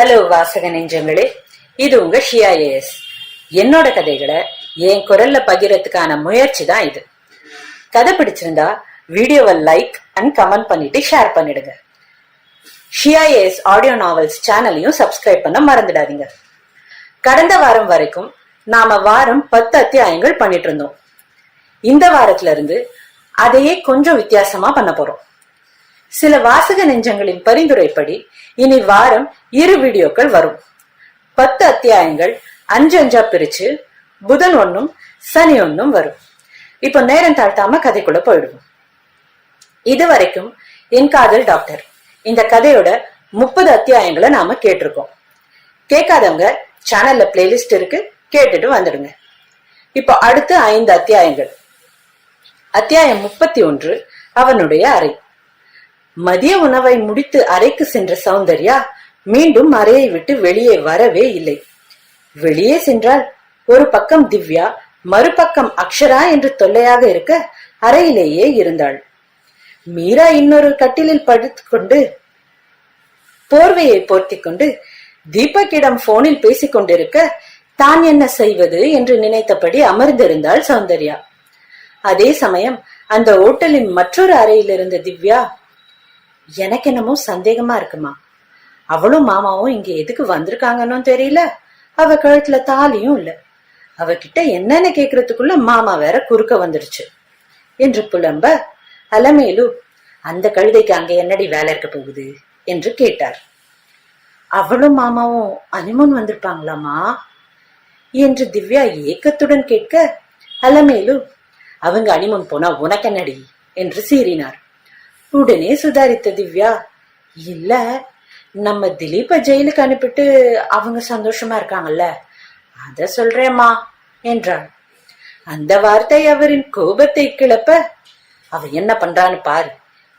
Hello வாசக நெஞ்சங்களே, இது உங்க ஷியா ஏஎஸ். என்னோட கதைகளை என் குரல்ல பகிரத்துக்கான முயற்சி தான் இது. கதை பிடிச்சிருந்தா வீடியோவை லைக் அண்ட் கமெண்ட் பண்ணிட்டு ஷேர் பண்ணிடுங்க. ஷியா ஏஎஸ் ஆடியோ நாவல்ஸ் சேனலையும் சப்ஸ்கிரைப் பண்ண மறந்துடாதீங்க. கடந்த வாரம் வரைக்கும் நாம வாரம் 10 அத்தியாயங்கள் பண்ணிட்டு இருந்தோம். இந்த வாரத்துல இருந்து அதையே கொஞ்சம் வித்தியாசமா பண்ண போறோம். சில வாசக நெஞ்சங்களின் பரிந்துரைப்படி இனி வாரம் 2 வீடியோக்கள் வரும். 10 அத்தியாயங்கள் 5 பிரிச்சு புதன் 1 சனி 1 வரும். இப்ப நேரம் தாழ்த்தாம கதைக்குள்ள போயிடுவோம். இதுவரைக்கும் என் காதல் டாக்டர் இந்த கதையோட 30 அத்தியாயங்களை நாம கேட்டிருக்கோம். கேட்காதவங்க சேனல்ல பிளேலிஸ்ட் இருக்கு, கேட்டுட்டு வந்துடுங்க. இப்போ அடுத்து 5 அத்தியாயங்கள். அத்தியாயம் 31 அவனுடைய அறை. மதிய உணவை முடித்து அறைக்கு சென்ற சௌந்தர்யா மீண்டும் அறையை விட்டு வெளியே வரவே இல்லை. வெளியே சென்றால் ஒரு பக்கம் திவ்யா, மறுபக்கம் அக்ஷரா என்று தொல்லையாக இருக்க அறையிலேயே இருந்தாள். மீரா இன்னொரு கட்டிலில் படுத்துக்கொண்டு போர்வையை போர்த்திக் கொண்டு தீபக்கிடம் போனில் பேசிக் கொண்டிருக்க தான் என்ன செய்வது என்று நினைத்தபடி அமர்ந்திருந்தாள் சௌந்தர்யா. அதே சமயம் அந்த ஓட்டலின் மற்றொரு அறையில் இருந்த திவ்யா, எனக்கு என்னமோ சந்தேகமா இருக்குமா, அவளும் மாமாவும் இங்க எதுக்கு வந்திருக்காங்கன்னு தெரியல, அவ கழுத்துல தாலியும் இல்ல, அவகிட்ட என்னன்னு கேக்குறதுக்குள்ள மாமா வேற குறுக்க வந்துடுச்சு என்று புலம்ப, அலமேலு அந்த கழுதைக்கு அங்க என்னடி வேலை இருக்க போகுது என்று கேட்டார். அவளும் மாமாவும் அனிமன் வந்திருப்பாங்களாமா என்று திவ்யா ஏக்கத்துடன் கேட்க, அலமேலு அவங்க அனிமன் போனா உனக்கென்னடி என்று சீறினார். உடனே சுதாரித்த திவ்யா, இல்ல நம்ம திலீப்ப ஜெயிலுக்கு அனுப்பிட்டு அவங்க சந்தோஷமா இருக்காங்கல்ல, அத சொல்றேம்மா என்றாள். அந்த வார்த்தை அவரின் கோபத்தை கிளப்ப, அவ என்ன பண்றான்னு பாரு,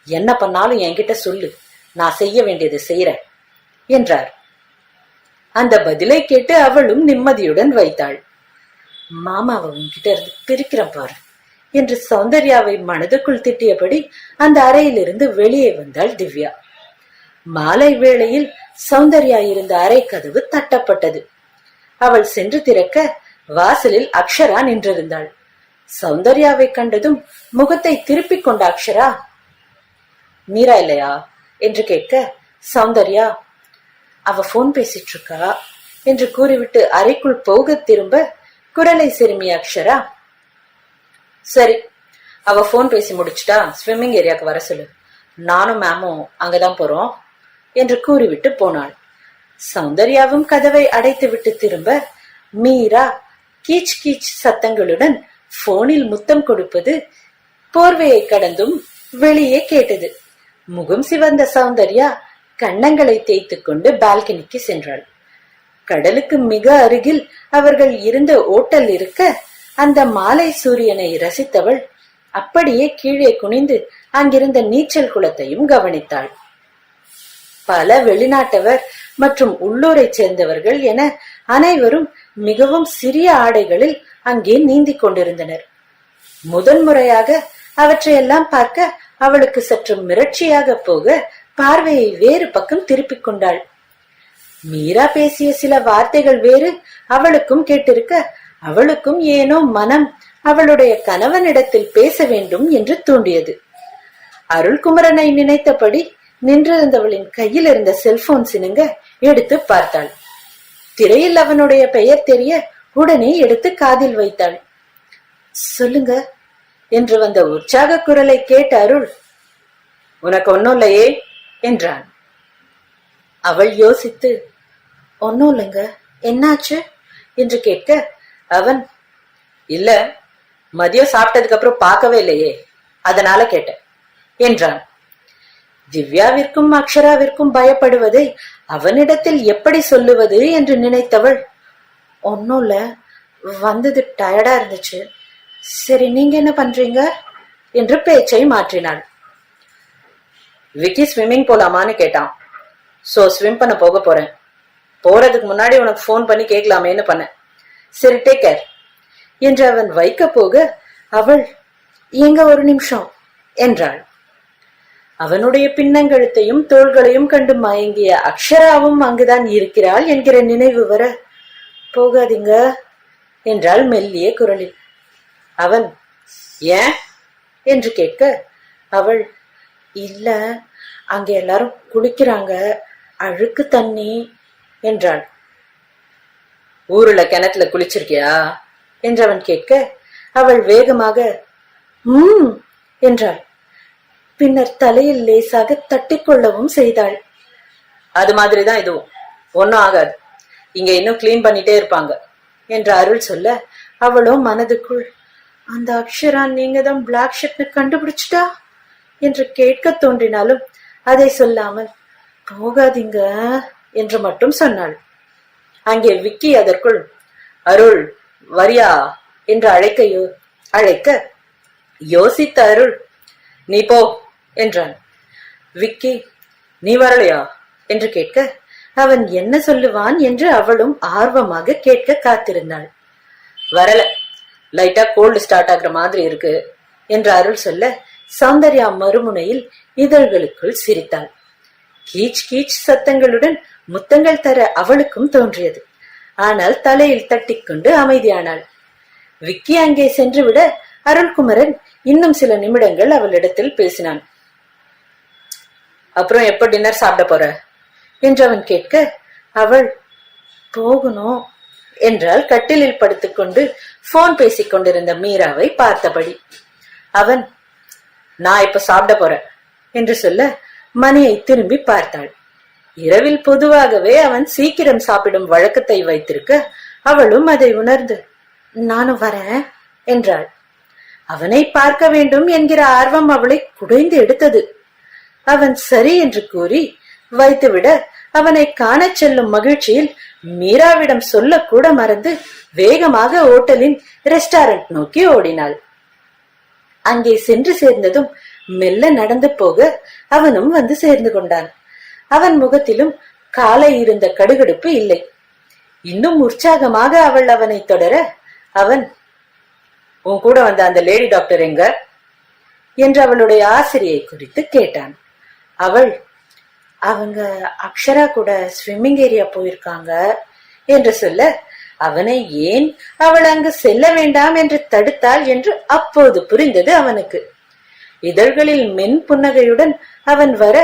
என்ன பண்ணாலும் என்கிட்ட சொல்லு, நான் செய்ய வேண்டியது செய்யறேன் என்றார். அந்த பதிலை கேட்டு அவளும் நிம்மதியுடன் வைத்தாள். மாமாவை உன்கிட்ட இருந்து பிரிக்கிறேன் பாரு என்று சௌந்தர்யாவை மனதுக்குள் திட்டியபடி அந்த அறையிலிருந்து வெளியே வந்தாள் திவ்யா. மாலை வேளையில் சௌந்தர்யா இருந்த அறை கதவு தட்டப்பட்டது. அவள் சென்று திறக்க வாசலில் அக்ஷரா நின்றிருந்தாள். சௌந்தர்யாவை கண்டதும் முகத்தை திருப்பிக் கொண்ட அக்ஷரா, மீரா இல்லையா என்று கேட்க, சௌந்தர்யா அவ போன் பேசிட்டு இருக்கா என்று கூறிவிட்டு அறைக்குள் போக திரும்ப குரலை சிறுமிய அக்ஷரா, சரி அவ போன் பேசி முடிச்சுட்டா ஸ்விம்மிங் ஏரியாவுக்கு வர சொல்லு, நானும் மேமும் அங்கதான் போறோம் என்று கூறிவிட்டு போனாள். சௌந்தர்யாவும் கதவை அடைத்து விட்டு திரும்ப மீரா கீச் கீச் சத்தங்களுடன் போனில் முத்தம் கொடுப்பது போர்வையை கடந்தும் வெளியே கேட்டது. முகம் சிவந்த சௌந்தர்யா கன்னங்களை தேய்த்து கொண்டு பால்கனிக்கு சென்றாள். கடலுக்கு மிக அருகில் அவர்கள் இருந்த ஓட்டல் இருக்க அந்த மாலை சூரியனை ரசித்தவள் அப்படியே கீழே குனிந்து அங்கிருந்த நீச்சல் குளத்தையும் கவனித்தாள். பல வெளிநாட்டவர் மற்றும் உள்ளூரை சேர்ந்தவர்கள் என அனைவரும் மிகவும் சிறிய ஆடைகளில் அங்கே நீந்திக் கொண்டிருந்தனர். முதன்முறையாக அவற்றையெல்லாம் பார்க்க அவளுக்கு சற்று மிரட்சியாக போக பார்வையை வேறு பக்கம் திருப்பிக் கொண்டாள். மீரா பேசிய சில வார்த்தைகள் வேறு அவளுக்கும் கேட்டிருக்க, அவளுக்கும் ஏனோ மனம் அவளுடைய கணவனிடத்தில் பேச வேண்டும் என்று தூண்டியது. அருள்குமரனை நினைத்தபடி நின்றிருந்தவளின் கையில் இருந்த செல்போன் சினுங்க எடுத்து பார்த்தாள். திரையில் அவனுடைய பெயர் தெரிய உடனே எடுத்து காதில் வைத்தாள். சொல்லுங்க என்று வந்த உற்சாக குரலை கேட்ட அருள், உனக்கு ஒன்னும் இல்லையே என்றான். அவள் யோசித்து, ஒன்னும் இல்லைங்க, என்னாச்சு என்று கேட்க, அவன், இல்ல மதியம் சாப்பிட்டதுக்கு அப்புறம் பார்க்கவே இல்லையே, அதனால கேட்டேன் என்றான். திவ்யாவிற்கும் அக்ஷராவிற்கும் பயப்படுவதை அவனிடத்தில் எப்படி சொல்லுவது என்று நினைத்தவள், ஒன்னும் இல்ல, வந்தது டயர்டா இருந்துச்சு, சரி நீங்க என்ன பண்றீங்க என்று பேச்சை மாற்றினாள். விக்கி ஸ்விம்மிங் போலாமான்னு கேட்டான். சோ ஸ்விம் பண்ண போக போறேன், போறதுக்கு முன்னாடி உனக்கு போன் பண்ணி கேட்கலாமேன்னு பண்ணேன், சரி டேக் கேர் என்று அவன் வைக்க போக அவள், எங்க ஒரு நிமிஷம் என்றாள். அவனுடைய பின்னங்கழுத்தையும் தோள்களையும் கண்டு மயங்கிய அக்ஷராவும் அங்குதான் இருக்கிறாள் என்கிற நினைவு வர, போகாதீங்க என்றாள் மெல்லிய குரலில். அவன் ஏன் என்று கேட்க, அவள் இல்ல, அங்க எல்லாரும் குளிக்கிறாங்க, அழுக்கு தண்ணி என்றாள். ஊருல கிணத்துல குளிச்சிருக்கியா என்று அவன் கேட்க, அவள் வேகமாக என்றாள். பின்னர் தலையில் லேசாக தட்டிக்கொள்ளவும் செய்தாள். அது மாதிரிதான் இதுவும், ஒன்னும் ஆகாது, இங்க இன்னும் கிளீன் பண்ணிட்டே இருப்பாங்க என்று அருள் சொல்ல, அவளோ மனதுக்குள், அந்த அக்ஷரா நீங்க தான் பிளாக் ஷர்ட்னு கண்டுபிடிச்சிட்டா என்று கேட்க தோன்றினாலும் அதை சொல்லாமல் போகாதீங்க என்று மட்டும் சொன்னாள். அங்கே விக்கி அதற்குள் அருள் வரியா என்று அழைக்க யோசித்த அருள் நீ போ என்றான். விக்கி நீ வரலையா என்று கேட்க, அவன் என்ன சொல்லுவான் என்று அவளும் ஆர்வமாக கேட்க காத்திருந்தாள். வரல, லைட்டா கோல்டு ஸ்டார்ட் ஆகுற மாதிரி இருக்கு என்று அருள் சொல்ல, சௌந்தர்யா மறுமுனையில் இதழ்களுக்குள் சிரித்தாள். கீச் கீச் சத்தங்களுடன் முத்தங்கள் தர அவளுக்கும் தோன்றியது. ஆனால் தலையில் தட்டிக்கொண்டு அமைதியானாள். விக்கி அங்கே சென்றுவிட அருள்குமரன் இன்னும் சில நிமிடங்கள் அவளிடத்தில் பேசினான். அப்புறம் எப்ப டின்னர் சாப்பிட போற என்று அவன் கேட்க, அவள் போகணும் என்றால் கட்டிலில் படுத்துக்கொண்டு போன் பேசிக் கொண்டிருந்த மீராவை பார்த்தபடி. அவன் நான் இப்ப சாப்பிட போறேன் என்று சொல்ல மணியை திரும்பி பார்த்தாள். இரவில் பொதுவாகவே அவன் சீக்கிரம் சாப்பிடும் வழக்கத்தை வைத்திருக்க அவளும் அதை உணர்ந்து நானும் வரேன் என்றாள். அவனை பார்க்க வேண்டும் என்கிற ஆர்வம் அவளை குடைந்து எடுத்தது. அவன் சரி என்று கூறி வைத்துவிட, அவனை காணச் செல்லும் மகிழ்ச்சியில் மீராவிடம் சொல்லக்கூட மறந்து வேகமாக ஓட்டலின் ரெஸ்டாரண்ட் நோக்கி ஓடினாள். அங்கே சென்று சேர்ந்ததும் மெல்ல நடந்து போக அவனும் வந்து சேர்ந்து கொண்டான். அவன் முகத்திலும் காலை இருந்த கடுகடுப்பு இல்லை. இன்னும் உற்சாகமாக அவள் அவனை தொடர, அவன் உன் கூட வந்த அந்த லேடி டாக்டர் எங்க என்று அவளுடைய ஆசிரியை குறித்து கேட்டான். அவள் அவங்க அக்ஷரா கூட ஸ்விம்மிங் ஏரியா போயிருக்காங்க என்று சொல்ல, அவனை ஏன் அவள் அங்கு செல்ல வேண்டாம் என்று தடுத்தாள் என்று அப்போது புரிந்தது அவனுக்கு. இதழ்களில் மென் புன்னகையுடன் அவன் வர,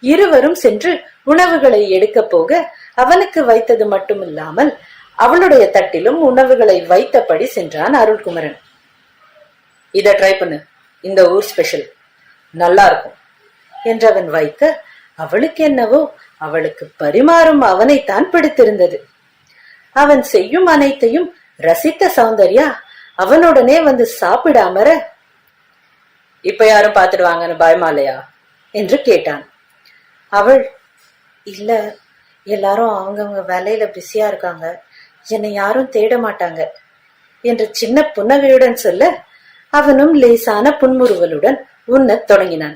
இருவரும் சென்று உணவுகளை எடுக்க போக, அவனுக்கு வைத்தது மட்டுமில்லாமல் அவளுடைய தட்டிலும் உணவுகளை வைத்தபடி சென்றான் அருள்குமரன். இத ட்ரை பண்ணு, இந்த ஊர் ஸ்பெஷல், நல்லா இருக்கும் என்று அவன் வைக்க, அவளுக்கு என்னவோ அவளுக்கு பரிமாறும் அவனைத்தான் பிடித்திருந்தது. அவன் செய்யும் அனைத்தையும் ரசித்த சௌந்தர்யா அவனுடனே வந்து சாப்பிடாமற, இப்ப யாரும் பாத்துடுவாங்கன்னு பயமா இல்லையா என்று கேட்டான். அவள் இல்ல, எல்லாரும் அவங்கவுங்க வேலையில பிஸியா இருக்காங்க, என்னை யாரும் தேட மாட்டாங்க என்று சின்ன புன்னகையுடன் சொல்ல, அவனும் லேசான புன்முறுவலுடன் உண்ணத் தொடங்கினான்.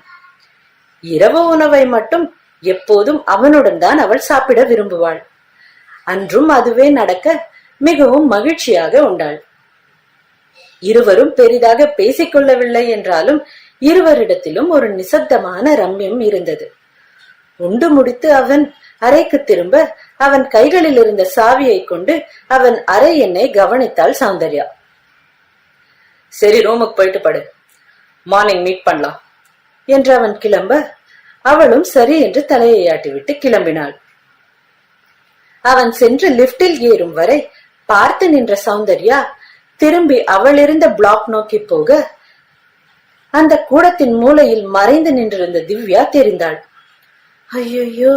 இரவு உணவை மட்டும் எப்போதும் அவனுடன் தான் அவள் சாப்பிட விரும்புவாள். அன்றும் அதுவே நடக்க மிகவும் மகிழ்ச்சியாக உண்டாள். இருவரும் பெரிதாக பேசிக்கொள்ளவில்லை என்றாலும் இருவரிடத்திலும் ஒரு நிசப்தமான ரம்யம் இருந்தது. உண்டு முடித்து அவன் அறைக்கு திரும்ப அவன் கைகளில் இருந்த சாவியை கொண்டு அவன் அறை எண்ணை கவனித்தாள் சௌந்தர்யா. சரி, ரூமுக்கு போயிட்டு படு, மார்னிங் மீட் பண்ணலாம் என்று அவன் கிளம்ப, அவளும் சரி என்று தலையை ஆட்டிவிட்டு கிளம்பினாள். அவன் சென்று லிப்டில் ஏறும் வரை பார்த்து நின்ற சௌந்தர்யா திரும்பி அவள் இருந்த பிளாக் நோக்கி போக, அந்த கூடத்தின் மூலையில் மறைந்து நின்றிருந்த திவ்யா தெரிந்தாள். ஐயோ,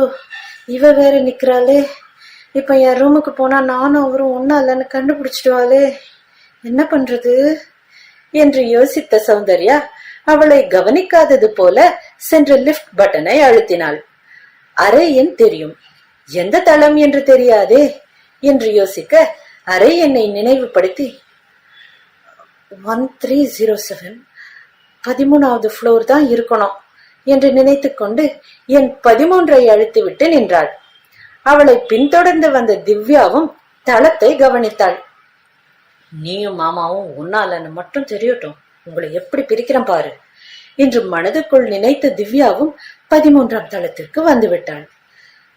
இவ வேற நிக்கிறாளே, இப்ப என் ரூமுக்கு போனா நானும் அவரும் ஒன்னா இல்லன்னு கண்டுபிடிச்சிடுவாளே, என்ன பண்றது என்று யோசித்த சௌந்தர்யா அவளை கவனிக்காதது போல சென்ற லிப்ட் பட்டனை அழுத்தினாள். அறை எண் தெரியும், எந்த தளம் என்று தெரியாதே என்று யோசிக்க அறை எண்ணை நினைவுபடுத்தி 1307 13வது ஃப்ளோர் தான் இருக்கணும் என்று நினைத்துக் கொண்டு என் 13ஐ அழுத்திவிட்டு நின்றாள். அவளை பின்தொடர்ந்து வந்த திவ்யாவும் தளத்தை கவனித்தாள். நீயும் மாமாவும் ஒன்னாலன்னு மட்டும் தெரியட்டும், உங்களை எப்படி பிரிக்கிறேன் பாரு என்று மனதுக்குள் நினைத்த திவ்யாவும் 13ஆம் தளத்திற்கு வந்துவிட்டாள்.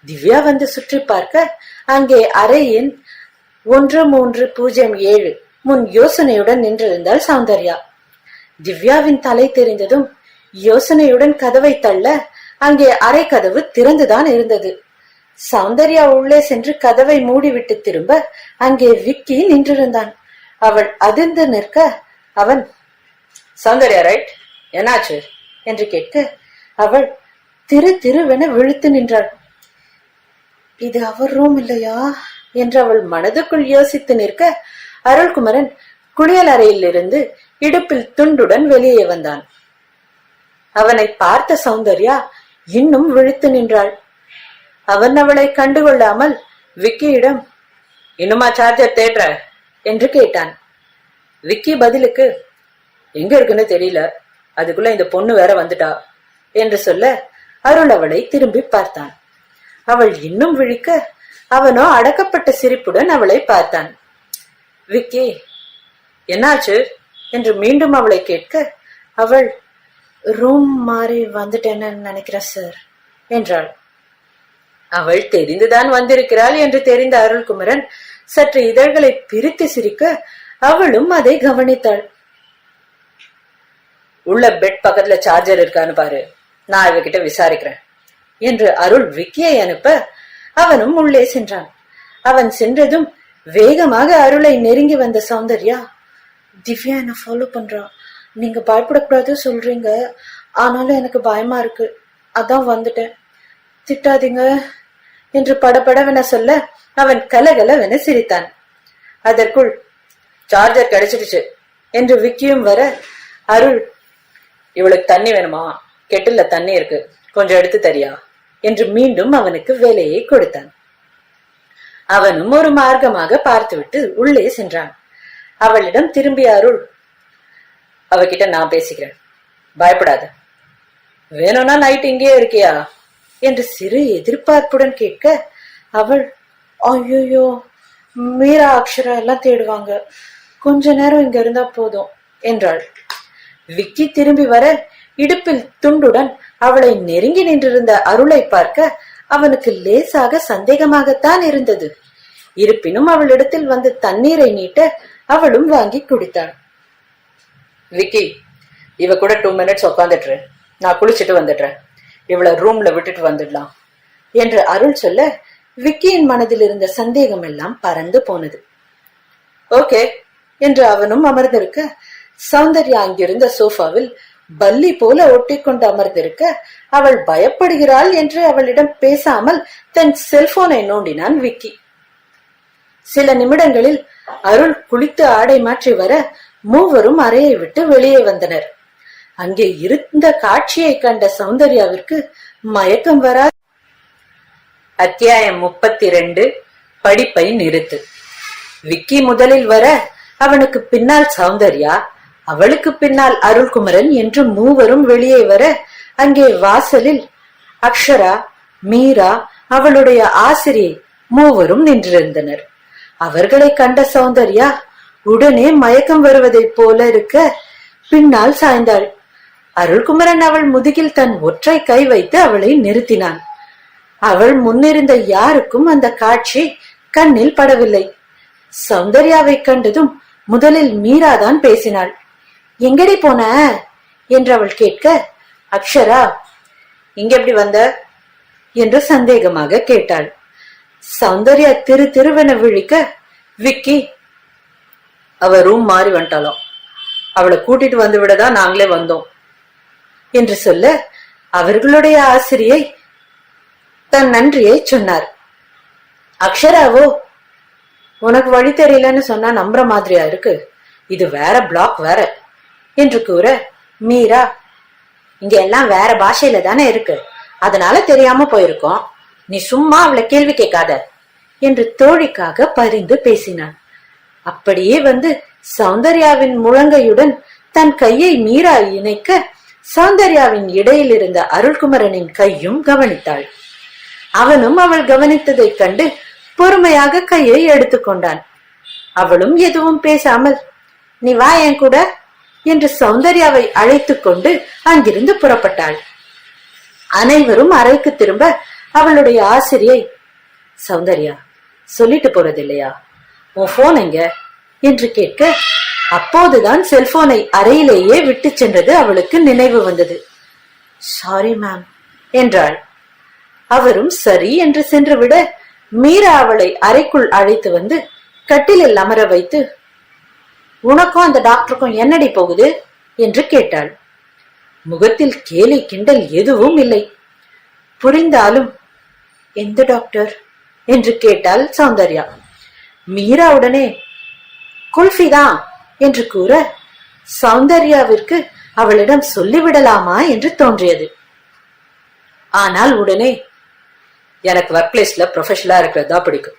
திவ்யா வந்து சுற்றி பார்க்க அங்கே அறை எண் 1307 முன் யோசனையுடன் நின்றிருந்தாள் சௌந்தர்யா. திவ்யாவின் தலை தெரிந்ததும் யோசனையுடன் கதவை தள்ள அங்கே அறை கதவு திறந்துதான் இருந்தது. சௌந்தர்யா உள்ளே சென்று கதவை மூடிவிட்டு திரும்ப அங்கே விக்கி நின்றிருந்தான். அவள் அதிர்ந்து நிற்க அவன், சௌந்தர்யா ரைட், என்னாச்சு என்று கேட்க அவள் திருவென விழித்து நின்றாள். இது அவர் ரூம் இல்லையா என்று அவள் மனதுக்குள் யோசித்து நிற்க அருள்குமரன் குளியல் அறையில் இருந்து இடுப்பில் துண்டுடன் வெளியே வந்தான். அவனை பார்த்த சௌந்தர்யா இன்னும் விழித்து நின்றாள். அவன் அவளை கண்டுகொள்ளாமல் விக்கியிடம், இன்னுமா சார்ஜர் தேடுற என்று கேட்டான். விக்கி பதிலுக்கு, எங்க இருக்குன்னு தெரியல, அதுக்குள்ள இந்த பொண்ணு வேற வந்துட்டா என்று சொல்ல அருள் அவளை திரும்பி பார்த்தான். அவள் இன்னும் விழிக்க அவனோ அடக்கப்பட்ட சிரிப்புடன் அவளை பார்த்தான். விக்கி, என்னாச்சு என்று மீண்டும் அவளை கேட்க அவள், ரூம் மாறி வந்துட்டேன்னு நினைக்கிறேன் சார் என்றாள். அவள் தெரிந்துதான் வந்திருக்கிறாள் என்று தெரிந்த அருள்குமரன் சற்று இதழ்களை பிரித்து சிரிக்க அவளும் அதை கவனித்தாள். உள்ள பெட் பக்கத்துல சார்ஜர் இருக்கான்னு பாரு, நான் இவகிட்ட விசாரிக்கிறேன் என்று அருள் விக்கியை அனுப்ப அவனும் உள்ளே சென்றான். அவன் சென்றதும் வேகமாக அருளை நெருங்கி வந்த சௌந்தர்யா, திவ்யா என்ன ஃபாலோ பண்றா, நீங்க பயப்படக்கூடாது சொல்றீங்க, ஆனாலும் எனக்கு பயமா இருக்கு, அதான் வந்துட்டேன், திட்டாதீங்க என்று படபடவென சொல்ல அவன் கலகலவென சிரித்தான். அதற்குள் சார்ஜர் கிடைச்சிடுச்சு என்று விக்கியும் வர அருள், இவளுக்கு தண்ணி வேணுமா, கெட்டில்ல தண்ணி இருக்கு, கொஞ்சம் எடுத்து தரியா என்று மீண்டும் அவனுக்கு வேலையை கொடுத்தான். அவனும் ஒரு மார்க்கமாக பார்த்துவிட்டு உள்ளே சென்றான். அவளிடம் திரும்பிய அருள், அவகிட்ட நான் பேசிக்கிறேன், பயப்படாத, வேணும்னா நைட் இங்கேயே இருக்கியா என்று சிறு எதிர்பார்ப்புடன் கேட்க அவள், ஐயோ மீரா அக்ஷரா எல்லாம் தேடுவாங்க, கொஞ்ச நேரம் இங்க இருந்தா போதும் என்றாள். விக்கி திரும்பி வர இடுப்பில் துண்டுடன் அவளை நெருங்கி நின்றிருந்த அருளை பார்க்க அவனுக்கு லேசாக சந்தேகமாகத்தான் இருந்தது. இருப்பினும் அவளிடத்தில் வந்து தண்ணீரை நீட்ட அவளும் வாங்கி குடித்தாள். விக்கி, இவ கூட 2 minutes உட்காந்துட்டு, நான் குளிச்சுட்டு வந்துடுறேன், இவளை ரூம்ல விட்டுட்டு வந்துடலாம் என்று அருள் சொல்ல விக்கியின் மனதில் இருந்த சந்தேகம் எல்லாம் பறந்து போனது. ஓகே என்று அவனும் அமர்ந்திருக்க சௌந்தர்யா அங்கிருந்த சோஃபாவில் பல்லி போல ஒட்டி கொண்டு அமர்ந்திருக்க அவள் பயப்படுகிறாள் என்று அவளிடம் பேசாமல் தன் செல்போனை நோண்டினான் விக்கி. சில நிமிடங்களில் அருள் குளித்து ஆடை மாற்றி வர மூவரும் அறையை விட்டு வெளியே வந்தனர். அங்கே இருந்த காட்சியை கண்ட சௌந்தர்யாவிற்கு மயக்கம் வரா. அத்தியாயம் 32, படிப்பை நிறுத்து. விக்கி முதலில் வர அவனுக்கு பின்னால் சௌந்தர்யா, அவளுக்கு பின்னால் அருள்குமரன் என்று மூவரும் வெளியே வர அங்கே வாசலில் அக்ஷரா, மீரா, அவளுடைய ஆசிரியை மூவரும் நின்றிருந்தனர். அவர்களை கண்ட சௌந்தர்யா உடனே மயக்கம் வருவதைப் போல இருக்க பின்னால் சாய்ந்தாள். அருள்குமரன் அவள் முதுகில் தன் ஒற்றை கை வைத்து அவளை நிறுத்தினான். அவள் முன்னிருந்த யாருக்கும் அந்த காட்சி கண்ணில் படவில்லை. சௌந்தர்யாவை கண்டதும் முதலில் மீராதான் பேசினாள். எங்கடி போன என்று அவள் கேட்க அக்ஷரா, இங்க எப்படி வந்த என்று சந்தேகமாக கேட்டாள். சௌந்தர்யா திருவென விழிக்க விக்கி, அவ ரூம் மாறி வந்துட்டாலும் அவளை கூட்டிட்டு வந்து விடதான் நாங்களே வந்தோம் என்று சொல்ல அவர்களுடைய ஆசிரியை தன் நன்றியை சொன்னார். அக்ஷராவோ, உனக்கு வழி தெரியலன்னு சொன்னா நம்புற மாதிரியா இருக்கு, இது வேற பிளாக் வேற என்று கூற மீரா, இங்க எல்லாம் வேற பாஷையில தானே இருக்கு, அதனால தெரியாம போயிருக்கோம், நீ சும்மா அவளை கேள்வி கேட்காத என்று தோழிக்காக பரிந்து பேசினான். அப்படியே வந்து சௌந்தர்யாவின் முழங்கையுடன் தன் கையை மீரா இணைக்க சௌந்தர்யாவின் இடையில் இருந்த அருள்குமரனின் கையும் கவனித்தாள். அவனும் அவள் கவனித்ததை கண்டு பொறுமையாக கையை எடுத்துக்கொண்டான். அவளும் எதுவும் பேசாமல், நீ வா என் கூட என்று சௌந்தர்யாவை அழைத்து கொண்டு அங்கிருந்து புறப்பட்டாள். அனைவரும் அறைக்கு திரும்ப அவளுடைய ஆசிரியை, சௌந்தர்யா சொல்லிட்டு போறது இல்லையா, உன் போன் எங்க என்று கேட்க, அப்போதுதான் செல்போனை அறையிலேயே விட்டு சென்றது அவளுக்கு நினைவு வந்தது. சாரி மேம் என்றாள். அவரும் சரி என்று சென்றுவிட, மீரா அவளை அறைக்குள் அழைத்து வந்து கட்டிலில் அமர வைத்து, உனக்கும் அந்த டாக்டருக்கும் என்னடி போகுது என்று கேட்டாள். முகத்தில் கேலி கிண்டல் எதுவும் இல்லை. புரிந்தாலும், எந்த டாக்டர் என்று கேட்டாள் சௌந்தர்யா. மீரா உடனே குல்ஃபிதான் என்று கூற, சௌந்தர்யாவிற்கு அவளிடம் சொல்லிவிடலாமா என்று தோன்றியது. ஆனால் உடனே, எனக்கு ஒர்க் பிளேஸ்ல ப்ரொஃபஷனலா இருக்கிறதா பிடிக்கும்,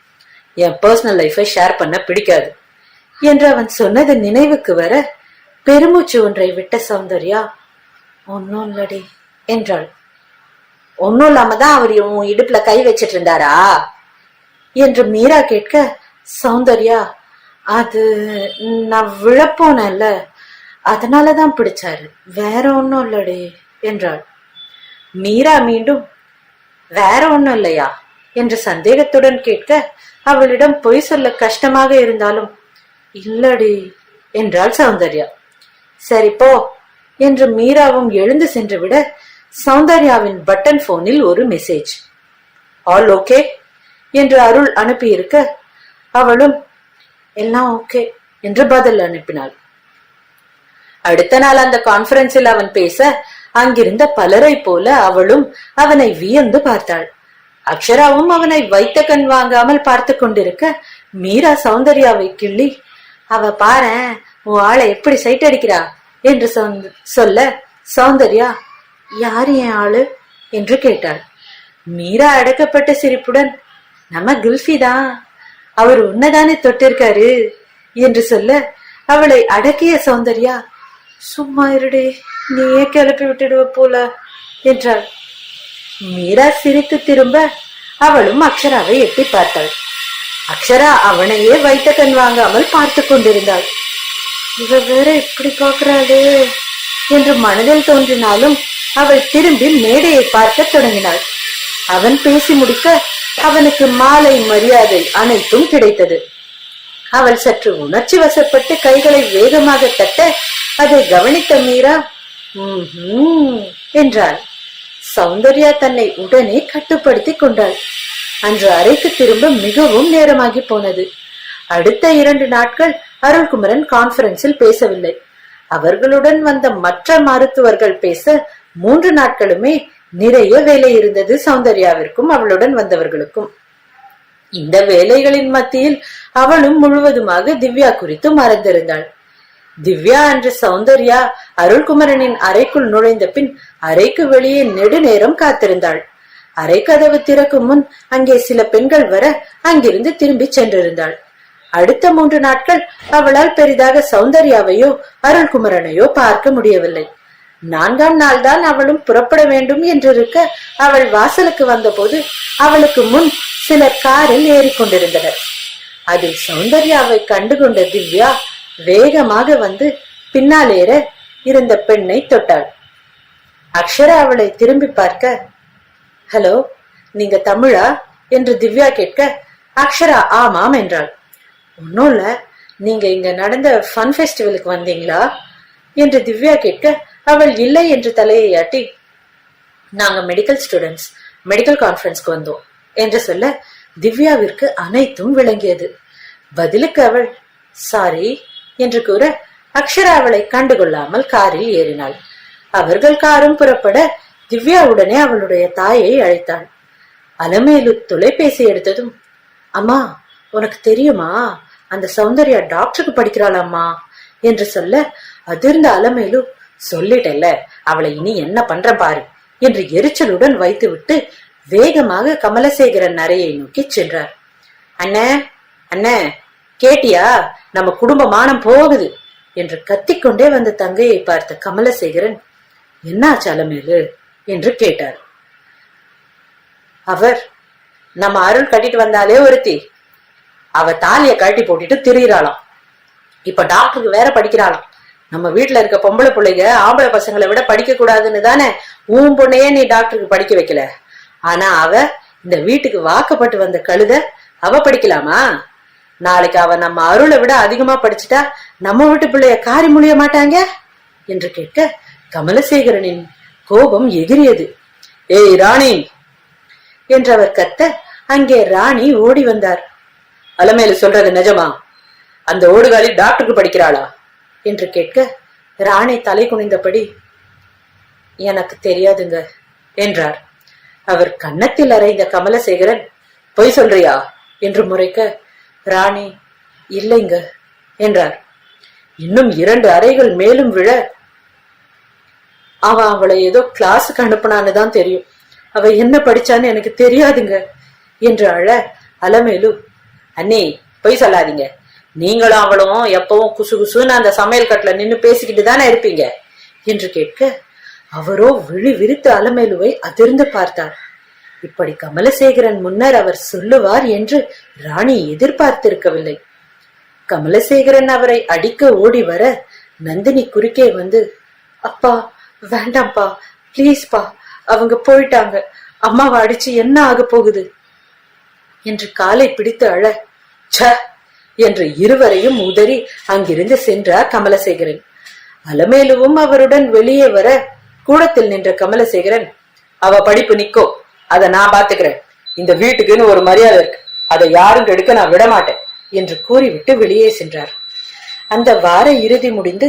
என் பர்சனல் லைஃபை ஷேர் பண்ண பிடிக்காது என்று அவன் சொன்னது நினைவுக்கு வர பெருமூச்சு ஒன்றை விட்ட சௌந்தர்யா, ஒன்னும் இல்லடி என்றாள். ஒன்னும் இல்லாம தான் அவர் உன் இடுப்புல கை வச்சிட்டு இருந்தாரா என்று மீரா கேட்க, சௌந்தர்யா, அது நான் விழப்போனேன்ல, அதனாலதான் பிடிச்சாரு, வேற ஒன்னும் இல்லடி என்றாள். மீரா மீண்டும் வேற ஒன்னும் இல்லையா என்று சந்தேகத்துடன் கேட்க, அவளிடம் பொய் சொல்ல கஷ்டமாக இருந்தாலும் இல்லடி என்றாள் சௌந்தர்யா. சரி போ என்று மீராவும் எழுந்து சென்று விட, சௌந்தர்யாவின் பட்டன் போனில் ஒரு மெசேஜ், ஆல் ஓகே என்று அருள் அனுப்பியிருக்க, அவளும் எல்லாம் ஓகே என்று பதில் அனுப்பினாள். அடுத்த நாள் அந்த கான்பரன்ஸில் அவன் பேச, அங்கிருந்த பலரை போல அவளும் அவனை வியந்து பார்த்தாள். அக்ஷராவும் அவனை வைத்த கண் வாங்காமல் பார்த்து கொண்டிருக்க, மீரா சௌந்தர்யாவை கிள்ளி, அவ பாரேன் உன் ஆளை எப்படி சைட் அடிக்கிறா என்று சொல்ல, சௌந்தர்யா, யாரு என் ஆளு என்று கேட்டாள். மீரா அடக்கப்பட்ட சிரிப்புடன், நம்ம குல்ஃபிதான், அவர் உன்னதானே தொட்டிருக்காரு என்று சொல்ல, அவளை அடக்கிய சௌந்தர்யா, சும்மா இருடே, நீயே கிளப்பி விட்டுடுவ போல என்றாள். மீரா சிரித்து திரும்ப, அவளும் அக்ஷராவை எட்டி பார்த்தாள். அக்ஷரா அவனையே வைத்த கண் வாங்காமல் பார்த்து கொண்டிருந்தாள். இவ வேற இப்படி பாக்குறாளே என்று மனதில் தோன்றினாலும் அவள் திரும்பி மேடையை பார்க்க தொடங்கினாள். அவன் பேசி முடிக்க அவனுக்கு மாலை மரியாதை அனைத்தும் கிடைத்தது. அவள் சற்று உணர்ச்சி வசப்பட்டு கைகளை வேகமாக தட்ட, அதை கவனித்த மீரா என்றாள். சௌந்தர்யா தன்னை உடனே கட்டுப்படுத்தி கொண்டாள். அன்று அறைக்கு திரும்ப மிகவும் நேரமாகி போனது. அடுத்த 2 நாட்கள் அருள்குமரன் கான்பரன்ஸில் பேசவில்லை. அவர்களுடன் வந்த மற்ற மருத்துவர்கள் பேச 3 நாட்களுமே நிறைய வேலை இருந்தது சௌந்தர்யாவிற்கும் அவளுடன் வந்தவர்களுக்கும். இந்த வேலைகளின் மத்தியில் அவளும் முழுவதுமாக திவ்யா குறித்து மறந்திருந்தாள். திவ்யா அன்று சௌந்தர்யா அருள்குமரனின் அறைக்குள் நுழைந்த பின் அறைக்கு வெளியே நெடுநேரம் காத்திருந்தாள். அறை கதவு திறக்கும் முன் அங்கே சில பெண்கள் வர அங்கிருந்து திரும்பி சென்றிருந்தாள். அடுத்த 3 நாட்கள் அவளால் பெரிதாக சௌந்தர்யாவையோ அருள்குமரனையோ பார்க்க முடியவில்லை. 4ஆம் நாள் தான் அவளும் புறப்பட வேண்டும் என்றிருக்க, அவள் வாசலுக்கு வந்தபோது அவளுக்கு முன் சிலர் காரில் ஏறிக்கொண்டிருந்தனர். அதில் சௌந்தர்யாவை கண்டுகொண்ட திவ்யா வேகமாக வந்து பின்னால் ஏற இருந்த பெண்ணை தொட்டாள். அக்ஷரா அவளை திரும்பி பார்க்க, ஹலோ, நீங்க தமிழா என்று திவ்யா கேட்க, அக்ஷரா ஆமாம் என்றாள். ஒன்னும் இல்ல, நீங்க இங்க நடந்த ஃபன் ஃபெஸ்டிவலுக்கு வந்தீங்களா என்று திவ்யா கேட்க, அவள் இல்லை என்று தலையை ஆட்டி, நாங்க மெடிக்கல் ஸ்டூடெண்ட்ஸ் மெடிக்கல் கான்பரன்ஸ்க்கு வந்தோம் என்று சொல்ல, திவ்யாவிற்கு அனைத்தும் விளங்கியது. பதிலுக்கு அவள் சாரி என்று கூற, அக்ஷரா அவளை கண்டுகொள்ளாமல் காரில் ஏறினாள். அவர்கள் காரும் புறப்பட திவ்யாவுடனே அவளுடைய தாயை அழைத்தாள். அலமேலு தொலைபேசி எடுத்ததும், அம்மா உனக்கு தெரியுமா, அந்த சௌந்தர்யா டாக்டருக்கு படிக்கிறாளாம்மா என்று சொல்ல, அதிர்ந்த அலமேலு, சொல்லிட்டல்ல, அவளை இனி என்ன பண்ற பாரு என்று எரிச்சலுடன் வைத்துவிட்டு வேகமாக கமலசேகரன் அறையை நோக்கி சென்றார். அண்ணே அண்ணே, கேட்டியா, நம்ம குடும்ப மானம் போகுது என்று கத்திக்கொண்டே வந்த தங்கையை பார்த்த கமலசேகரன், என்னாச்சு அலமேலு என்று கேட்டார். அவர், நம்ம அருள் கட்டிட்டு வந்தாலே ஒருத்தி, அவ தாலிய கழட்டி போட்டுட்டு திரியிறாளாம், இப்ப டாக்டருக்கு வேற படிக்கிறாளாம், நம்ம வீட்டுல இருக்க பொம்பளை பிள்ளைங்க ஆம்பளை பசங்களை விட படிக்க கூடாதுன்னு தானே உன் பொண்ணையே நீ டாக்டருக்கு படிக்க வைக்கல. ஆனா அவ இந்த வீட்டுக்கு வாக்கப்பட்டு வந்த கழுத, அவ படிக்கலாமா? நாளைக்கு அவ நம்ம அருளை விட அதிகமா படிச்சுட்டா நம்ம வீட்டு பிள்ளைய காரி முடிய மாட்டாங்க என்று கேட்க கமலசேகரனின் கோபம் எகிரியது. ஏய் ராணி என்றவர் கத்த அங்கே ராணி ஓடி வந்தார். அலமேலு சொல்றது நிஜமா? அந்த ஓடுகாலி டாக்டருக்கு படிக்கிறாளா என்று கேட்க ராணி தலை குனிந்தபடி எனக்கு தெரியாதுங்க என்றார். அவர் கன்னத்தில் அறைந்த கமலசேகரன் பொய் சொல்றியா என்று முறைக்க ராணி இல்லைங்க என்றார். இன்னும் 2 அறைகள் மேலும் விழ அவளை ஏதோ கிளாஸுக்கு அனுப்புனான்னு தான் தெரியும், அவ என்ன படிச்சான்னு எனக்கு தெரியாதுங்க என்று அழ அலமேலு அண்ணே பொய் சொல்லாதீங்க, நீங்களும் அவளும் எப்பவும் குசு குசுன்னு அந்த சமையல் கட்டுல நின்னு பேசிக்கிட்டு தானே இருப்பீங்க என்று கேட்க அவரோ விழி விரித்து அலமேலுவை அதிர்ந்து பார்த்தார். இப்படி கமலசேகரன் முன்னர் அவர் சொல்லுவார் என்று ராணி எதிர்பார்த்திருக்கவில்லை. கமலசேகரன் அவரை அடிக்க ஓடி வர நந்தினி குறுக்கே வந்து அப்பா வேண்டாம்ப்பா, பிளீஸ்பா, அவங்க போயிட்டாங்க, அம்மாவை அடிச்சு என்ன ஆக போகுது என்று காலை பிடித்து அழ ச என்று இருவரையும் உதறி அங்கிருந்து சென்றார் கமலசேகரன். அலமேலுவும் அவருடன் வெளியே வர கூடத்தில் நின்ற கமலசேகரன் அவ படிப்பு நிக்கோ, அத நான் பாத்துக்கிறேன், இந்த வீட்டுக்குன்னு ஒரு மரியாதை இருக்கு, அதை யாரும் கெடுக்க நான் விட மாட்டேன் என்று கூறிவிட்டு வெளியே சென்றார். அந்த வார இறுதி முடிந்து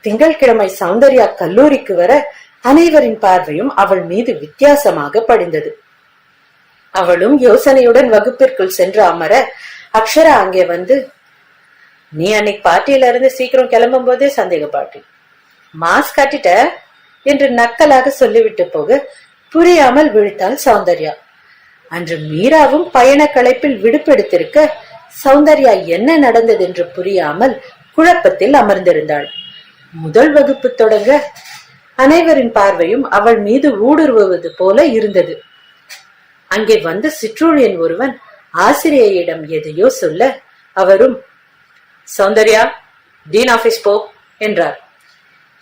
திங்கட்கிழமை சௌந்தர்யா கல்லூரிக்கு வர அனைவரின் பார்வையும் அவள் மீது வித்தியாசமாக படிந்தது. அவளும் யோசனையுடன் வகுப்பிற்குள் சென்று அமர அக்ஷரா அங்கே வந்து நீ அன்னைக்கு பார்ட்டியில இருந்து சீக்கிரம் கிளம்பும் போதே சந்தேக பாட்டி மாஸ்க் கட்டிட்ட என்று நக்கலாக சொல்லிவிட்டு போக புரியாமல் விழித்தாள் சௌந்தர்யா. அன்று மீராவும் பயண களைப்பில் விடுப்பெடுத்திருக்க சௌந்தர்யா என்ன நடந்தது என்று புரியாமல் குழப்பத்தில் அமர்ந்திருந்தாள். முதல் வகுப்பு தொடங்க அனைவரின் பார்வையும் அவள் மீது ஊடுருவது போல இருந்தது. அங்கே வந்து சிற்றூழியன் ஒருவன் ஆசிரியையிடம் எதையோ சொல்ல அவரும் சௌந்தர்யா டீன் ஆபீஸ் போ என்றார்.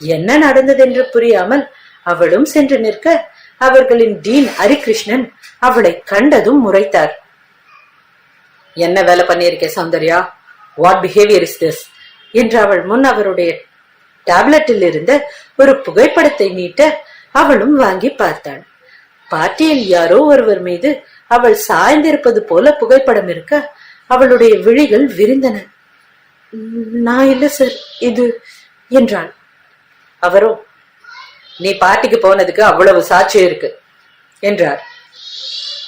என்ன நடந்தது என்று புரியாமல் அவளும் சென்று நிற்க அவர்களின் டீன் ஹரிகிருஷ்ணன் அவளை கண்டதும் முறைத்தார். என்ன வேலை பண்ணியிருக்க Soundarya, what behaviour is this என்று அவள் முன் அவருடைய டேப்லெட்டில் இருந்த ஒரு புகைப்படத்தை நீட்ட அவளும் வாங்கி பார்த்தாள். பார்ட்டியில் யாரோ ஒருவர் மீது அவள் சாய்ந்திருப்பது போல புகைப்படம் இருக்க அவளுடைய விழிகள் விரிந்தன. நான் இல்ல சார் இது என்றாள். அவரோ நீ பார்ட்டிக்கு போனதுக்கு அவ்வளவு சாட்சியம் இருக்கு என்றார்.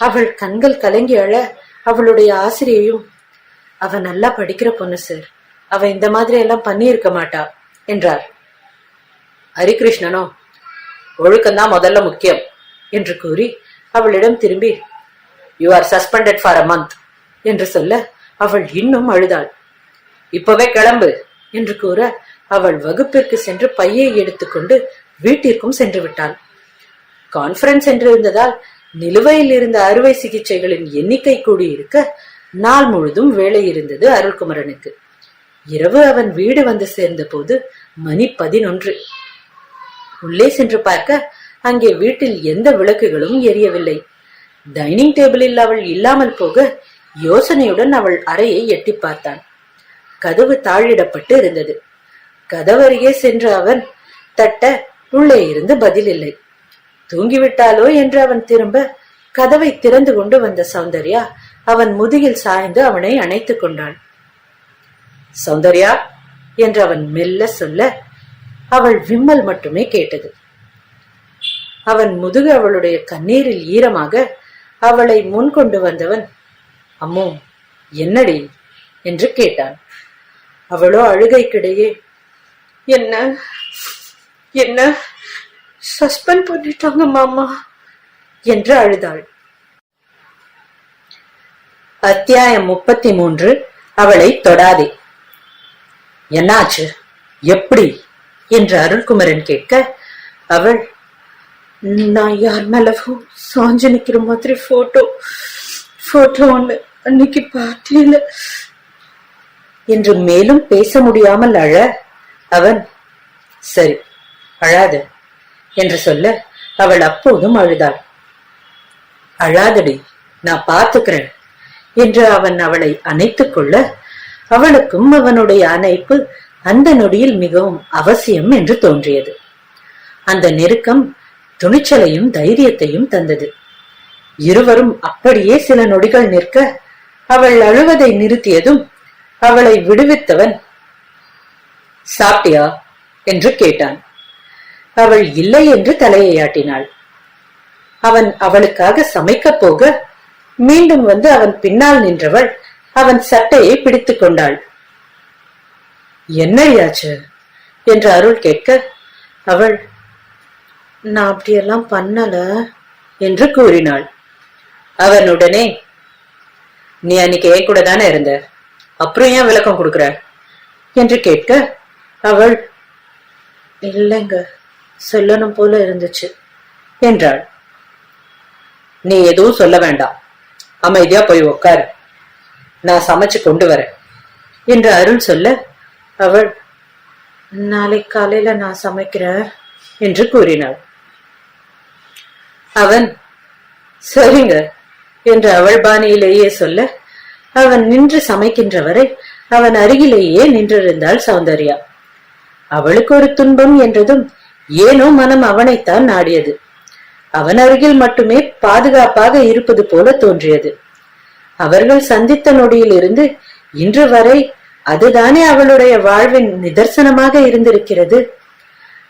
அவள் கண்கள் கலங்கி அழ அவளுடைய ஆசிரியையும் அவ நல்லா படிக்கிற பொண்ணு சார், அவ இந்த மாதிரி எல்லாம் பண்ணி இருக்க மாட்டா என்றார். ஹரிகிருஷ்ணனோ ஒழுக்கம்தான் முதல்ல முக்கியம் என்று கூறி அவளிடம் திரும்பி you are suspended for a month என்று சொல்ல அவள் இன்னும் அழுதாள். இப்பவே கிளம்பு என்று கூற அவள் வகுப்பிற்கு சென்று பையை எடுத்துக்கொண்டு வீட்டிற்கும் சென்று விட்டாள். கான்பரன்ஸ் என்று இருந்ததால் நிலுவையில் இருந்த அறுவை சிகிச்சைகளின் எண்ணிக்கை கூடியிருக்க நாள் முழுதும் வேலை இருந்தது அருள்குமரனுக்கு. இரவு அவன் வீடு வந்து சேர்ந்த போது மணி 11. உள்ளே சென்று பார்க்க அங்கே வீட்டில் எந்த விளக்குகளும் எரியவில்லை. டைனிங் டேபிளில் அவள் இல்லாமல் போக யோசனையுடன் அவள் அறையை எட்டி பார்த்தான். கதவு தாழிடப்பட்டு இருந்தது. கதவருகே சென்று அவன் தட்ட உள்ளே இருந்து பதில் இல்லை. தூங்கிவிட்டாலோ என்று அவன் திரும்ப கதவை திறந்து கொண்டு வந்த சௌந்தர்யா அவன் முதுகில் சாய்ந்து அவனை அணைத்துக் கொண்டாள். சௌந்தர்யா என்று அவன் மெல்ல சொல்ல அவள் விம்மல் மட்டுமே கேட்டது. அவன் முதுகு அவளுடைய கண்ணீரில் ஈரமாக அவளை முன் கொண்டு வந்தவன் அம்மோ என்னடி என்று கேட்டான். அவளோ அழுகைக்கிடையே என்ன என்ன சஸ்பெண்ட் பண்ணிட்டாங்க மாமா என்று அழுதாள். அத்தியாயம் 33. அவளை தொடாதே. என்னாச்சு, எப்படி என்று அருள்குமரன் கேட்க அவள் நான் யார் மேலவும் சாஞ்சு நிக்கிற மாதிரி போட்டோ ஒண்ணு அன்னைக்கு பார்ட்டியில என்று மேலும் பேச முடியாமல் அழ அவன் சரி, அழாத என்று சொல்ல அவள் அப்போதும் அழுதாள். அழாதடி, நான் பார்த்துக்கிறேன் என்று அவன் அவளை அணைத்துக் கொள்ள அவளுக்கும் அவனுடைய அணைப்பு அந்த நொடியில் மிகவும் அவசியம் என்று தோன்றியது. அந்த நெருக்கம் துணிச்சலையும் தைரியத்தையும் தந்தது. இருவரும் அப்படியே சில நொடிகள் நிற்க அவள் அழுவதை நிறுத்தியதும் அவளை விடுவித்தவன், சாப்பிட்டியா என்று கேட்டான். அவள் இல்லை என்று தலையை ஆட்டினாள். அவன் அவளுக்காக சமைக்கப் போக மீண்டும் வந்து அவன் பின்னால் நின்றவள் அவன் சட்டையை பிடித்துக் கொண்டாள். என்னையாச்சு என்று அருள் கேட்க அவள், நான் அப்படியெல்லாம் பண்ணல என்று கூறினாள். அவனுடனே, நீ அன்னைக்கு என் கூட தானே இருந்த, அப்புறம் ஏன் விளக்கம் கொடுக்கிற என்று கேட்க அவள், இல்லைங்க, சொல்லணும் போல இருந்துச்சு என்றாள். நீ எதுவும் சொல்ல வேண்டாம், அமைதியா போய் உட்காரு, நான் சமைச்சு கொண்டு வரேன் என்று அருள் சொல்ல அவள், நாளை காலையில நான் சமைக்கிறேன் என்று கூறினாள். அவன், சரிங்க என்று அவள் பாணியிலேயே சொல்ல அவன் நின்று சமைக்கின்ற வரை அவன் அருகிலேயே நின்றிருந்தாள் சௌந்தர்யா. அவளுக்கு ஒரு துன்பம் என்றதும் ஏனோ மனம் அவனைத்தான் நாடியது. அவன் அருகில் மட்டுமே பாதுகாப்பாக இருப்பது போல தோன்றியது. அவர்கள் சந்தித்த நொடியில் இருந்து இன்று வரை அதுதானே அவளுடைய வாழ்வின் நிதர்சனமாக இருந்திருக்கிறது.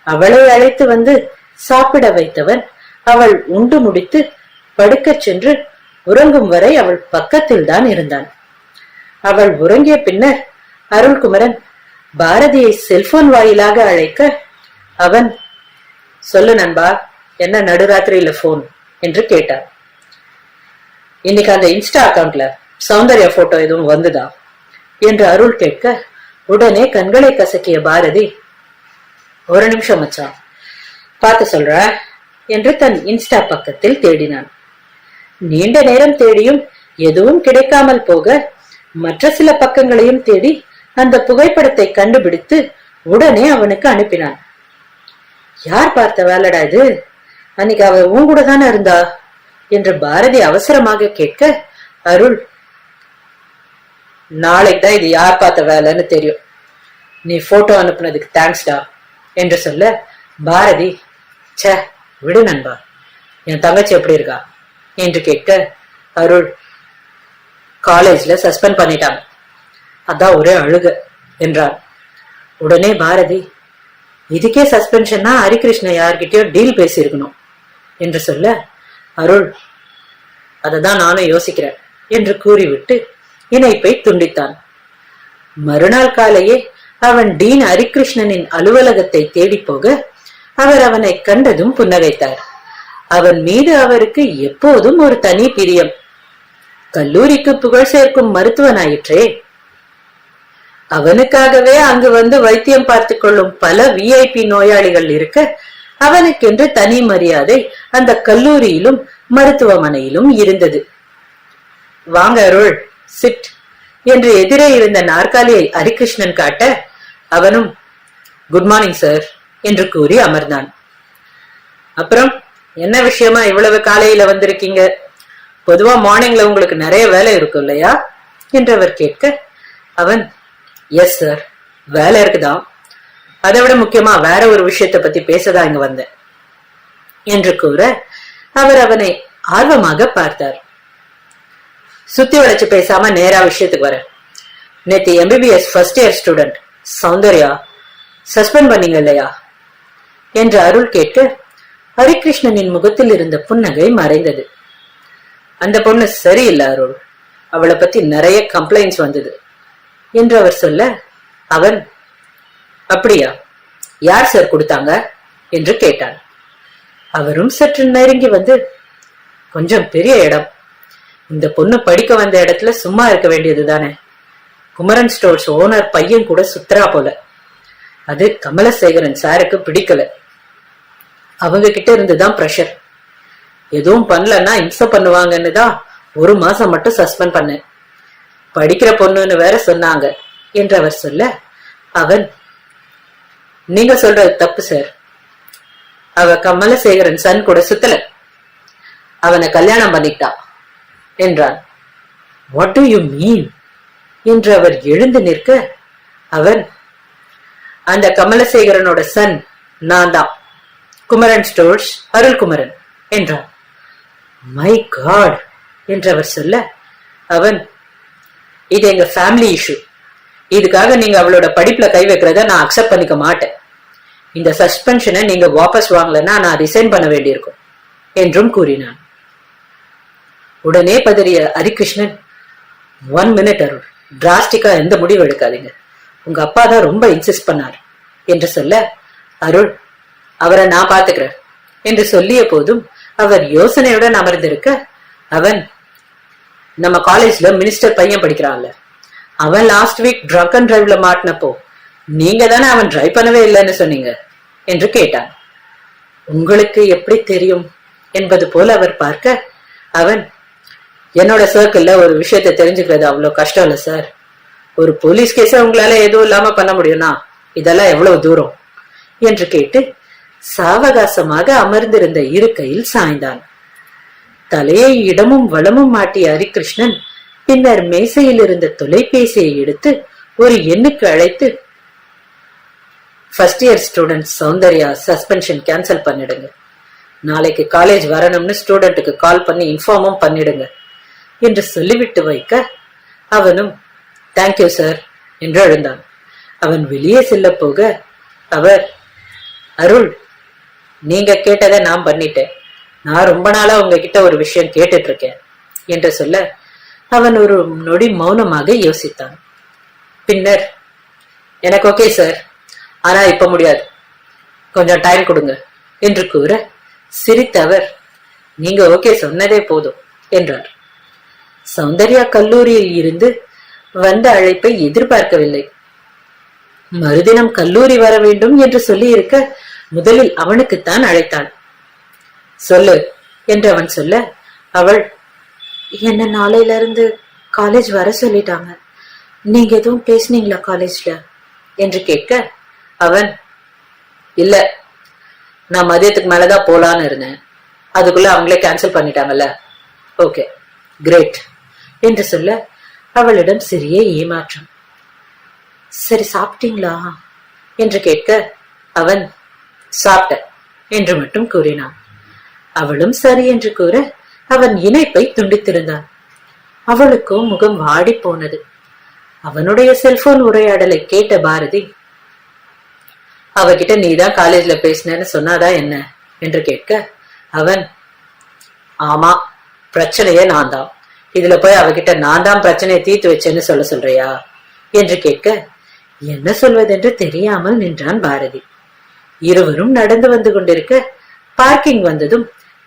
அவளை அழைத்து வந்து சாப்பிட வைத்தவன் அவள் உண்டு முடித்து படுக்கச் சென்று உறங்கும் வரை அவள் பக்கத்தில் தான் இருந்தான். அவள் உறங்கிய பின்னர் அருள்குமரன் பாரதியை செல்போன் வாயிலாக அழைக்க அவன், சொல்லு நண்பா, என்ன நடுராத்திரியில போன் என்று கேட்டார். இன்னைக்கு அந்த இன்ஸ்டா அக்கவுண்ட்ல சௌந்தர்யா போட்டோ எதுவும் வந்துதா என்று அருள் கேட்க உடனே கண்களை கசக்கிய பாரதி, ஒரு நிமிஷம் மச்சான், பார்த்து சொல்ற என்று தன் இன்ஸ்டா பக்கத்தில் தேடினான். நீண்ட நேரம் தேடியும் எதுவும் கிடைக்காமல் போக மற்ற சில பக்கங்களையும் தேடி அந்த புகைப்படத்தை கண்டுபிடித்து உடனே அவனுக்கு அனுப்பினான். யார் பார்த்த வேலைடா இது, அன்னைக்கு அவ உன் கூட தானே இருந்தா என்று பாரதி அவசரமாக கேட்க அருள், நாளைக்கு தான் இது யார் பார்த்த வேலைன்னு தெரியும், நீ போட்டோ அனுப்புனதுக்கு தேங்க்ஸ்டா என்று சொல்ல பாரதி, சே விடு நண்பா, என் தங்கச்சி எப்படி இருக்கா என்று கேட்க அருள், காலேஜ்ல சஸ்பெண்ட் பண்ணிட்டாங்க, அதான் ஒரே அழுக என்றார். உடனே பாரதி, இதுக்கே சஸ்பென்ஷன்னா ஹரிகிருஷ்ண யார்கிட்டயோ டீல் பேசியிருக்கணும் என்று சொல்ல அருள், அததான் நானும் யோசிக்கிறேன் என்று கூறிவிட்டு இணைப்பை துண்டித்தான். மறுநாள் காலையே அவன் டீன் ஹரிகிருஷ்ணனின் அலுவலகத்தை தேடி போக அவர் அவனை கண்டதும் புன்னகைத்தார். அவன் மீது அவருக்கு எப்போதும் ஒரு தனி பிரியம். கல்லூரிக்கு புகழ் சேர்க்கும் மருத்துவனாயிற்றே. அவனுக்காகவே அங்கு வந்து வைத்தியம் பார்த்துக் கொள்ளும் பல விஐபி நோயாளிகள் இருக்க அவனுக்கென்று தனி மரியாதை அந்த கல்லூரியிலும் மருத்துவமனையிலும் இருந்தது. வாங்க அருள், சிட் என்று எதிரே இருந்த நாற்காலியை ஹரிகிருஷ்ணன் காட்ட அவனும் குட் மார்னிங் சார் என்று கூறி அமர்ந்தான். அப்புறம் என்ன விஷயமா இவ்வளவு காலையில வந்திருக்கீங்க? பொதுவா மார்னிங்ல உங்களுக்கு நிறைய வேலை இருக்கும் இல்லையா என்று அவர் கேட்க அவன், எஸ் சார், வேலை இருக்குதான், அதை விட முக்கியமா வேற ஒரு விஷயத்தை பத்தி பேசதான் இங்க வந்தேன் என்று கூற அவர் அவனை ஆர்வமாக பார்த்தார். சுத்தி வளைச்சு பேசாம நேரா விஷயத்துக்கு வர, நேத்து MBBS first year student Soundarya suspend பண்ணீங்க இல்லையா என்று அருள் கேட்க ஹரிகிருஷ்ணனின் முகத்தில் இருந்த புன்னகை மறைந்தது. அந்த பொண்ணு சரியில்லை அருள், அவளை பத்தி நிறைய கம்ப்ளைண்ட்ஸ் வந்தது என்று அவர் சொல்ல அவன், அப்படியா, யார் சார் கொடுத்தாங்க என்று கேட்டான். அவரும் சற்று நெருங்கி வந்து, கொஞ்சம் பெரிய இடம், இந்த பொண்ணு படிக்க வந்த இடத்துல சும்மா இருக்க வேண்டியது தானே, குமரன் ஸ்டோர்ஸ் ஓனர் பையன் கூட சுத்ரா போல, அது கமலசேகரன் சாருக்கு பிடிக்கல, அவங்க கிட்ட இருந்துதான் பிரஷர், எதுவும் பண்ணலன்னா இம்சை பண்ணுவாங்கன்னு தான் 1 மாசம் மட்டும் சஸ்பெண்ட் பண்ணேன், படிக்கிற பொண்ணுன்னு வேற சொன்னாங்க என்று அவர் சொல்ல அவன், நீங்க சொல்றது தப்பு சார். அவ கமலசேகரன் சன் கூட சுத்தல, அவனை கல்யாணம் பண்ணிட்டா என்றான். வாட் டு யூ மீன் என்று அவர் எழுந்து நிற்க, அவன், அந்த கமலசேகரனோட சன் நான் தான், குமரன் ஸ்டோர்ஸ் அருள்குமரன் என்றான். மை காட் என்று அவர் சொல்ல, அவன், இது எங்க ஃபேமிலி இஷ்யூ, இதுக்காக நீங்க அவளோட படிப்புல கை வைக்கிறத நான் அக்செப்ட் பண்ணிக்க மாட்டேன். இந்த சஸ்பென்ஷனை நீங்க வாபஸ் வாங்கலன்னா நான் ரிசைன் பண்ண வேண்டியிருக்கும் என்றும் கூறினான். உடனே பதறிய ஹரிகிருஷ்ணன், 1 minute அருள், டிராஸ்டிக்கா எந்த முடிவு எடுக்காதீங்க, உங்க அப்பா தான் ரொம்ப இன்சிஸ்ட் பண்ணார் என்று சொல்ல, அருள், அவரை நான் பாத்துக்கிறேன் என்று சொல்லிய போதும் அவர் யோசனையுடன் அமர்ந்திருக்க, அவன், நம்ம காலேஜ்ல மினிஸ்டர் பையன் படிக்கிறான்ல, அவன் லாஸ்ட் வீக் ட்ரங்க் அண்ட் டிரைவ்ல மாட்டினப்போ நீங்க தானே அவன் டிரைவ் பண்ணவே இல்லைன்னு சொன்னீங்க என்று கேட்டான். உங்களுக்கு எப்படி தெரியும் என்பது போல அவர் பார்க்க, அவன், என்னோட சர்க்கிள்ல ஒரு விஷயத்தை தெரிஞ்சுக்கிறது அவ்வளவு கஷ்டம் இல்ல சார். ஒரு போலீஸ் கேஸ உங்களால எதுவும் இல்லாம பண்ண முடியும்னா இதெல்லாம் எவ்வளவு தூரம் என்று கேட்டு சாவகாசமாக அமர்ந்திருந்த இருக்கையில் சாய்ந்தான். தலையை இடமும் வலமும் மாட்டிய ஹரிகிருஷ்ணன் பின்னர் மேசையில் இருந்த தொலைபேசியை எடுத்து ஒரு எண்ணுக்கு அழைத்து, first year student Soundarya suspension cancel பண்ணிடுங்க, நாளைக்கு காலேஜ் வரணும்னு ஸ்டூடெண்ட்டுக்கு கால் பண்ணி இன்ஃபார்மும் பண்ணிடுங்க என்று சொல்லிவிட்டு வைக்க, அவனும் தேங்க்யூ சார் என்று எழுந்தான். அவன் வெளியே செல்ல போக, அவர், அருள், நீங்க கேட்டதை நான் பண்ணிட்டேன், நான் ரொம்ப நாளா உங்ககிட்ட ஒரு விஷயம் கேட்டுட்டு இருக்கேன் என்று சொல்ல, அவன் ஒரு நொடி மௌனமாக யோசித்தான். பின்னர், எனக்கு ஓகே சார், ஆனா இப்ப முடியாது, கொஞ்சம் டைம் கொடுங்க என்று கூற, சிரித்த அவர், நீங்க ஓகே சொன்னதே போதும் என்றார். சௌந்தர்யா கல்லூரியில் இருந்து வந்த அழைப்பை எதிர்பார்க்கவில்லை. மறுதினம் கல்லூரி வர வேண்டும் என்று சொல்லி இருக்க, முதலில் அவனுக்குத்தான் அழைத்தான். சொல்லு என்று அவன் சொல்ல, அவள், என்ன நாளையில இருந்து காலேஜ் வர சொல்லிட்டாங்க, நீங்க எதுவும் பேசுனீங்களா காலேஜ்ல என்று கேட்க, அவன், இல்ல, நான் மதியத்துக்கு மேலதான் போலான்னு இருந்தேன், அதுக்குள்ள அவங்களே கேன்சல் பண்ணிட்டாங்கல்ல, ஓகே கிரேட் என்று சொல்ல, அவளிடம் சிறிய ஏமாற்றம். சரி சாப்பிட்டீங்களா என்று கேட்க, அவன், சாப்பிட்ட என்று மட்டும் கூறினான். அவளும் சரி என்று கூற, அவன் இணைப்பை துண்டித்திருந்தான். அவளுக்கோ முகம் வாடி போனது. அவனுடைய செல்போன் உரையாடலை கேட்ட பாரதி, அவகிட்ட நீதான் காலேஜ்ல பேசினேன்னு சொன்னாதான் என்ன என்று கேட்க, அவன், ஆமா, பிரச்சனையே நான் தான், இதுல போய் அவகிட்ட நான் தான் பிரச்சனையை தீர்த்து வச்சேன்னு சொல்றியா என்று கேட்க, என்ன சொல்வதென்று தெரியாமல் நின்றான் பாரதி. இருவரும் நடந்து வந்து கொண்டிருக்க, பார்க்கிங் வந்ததும்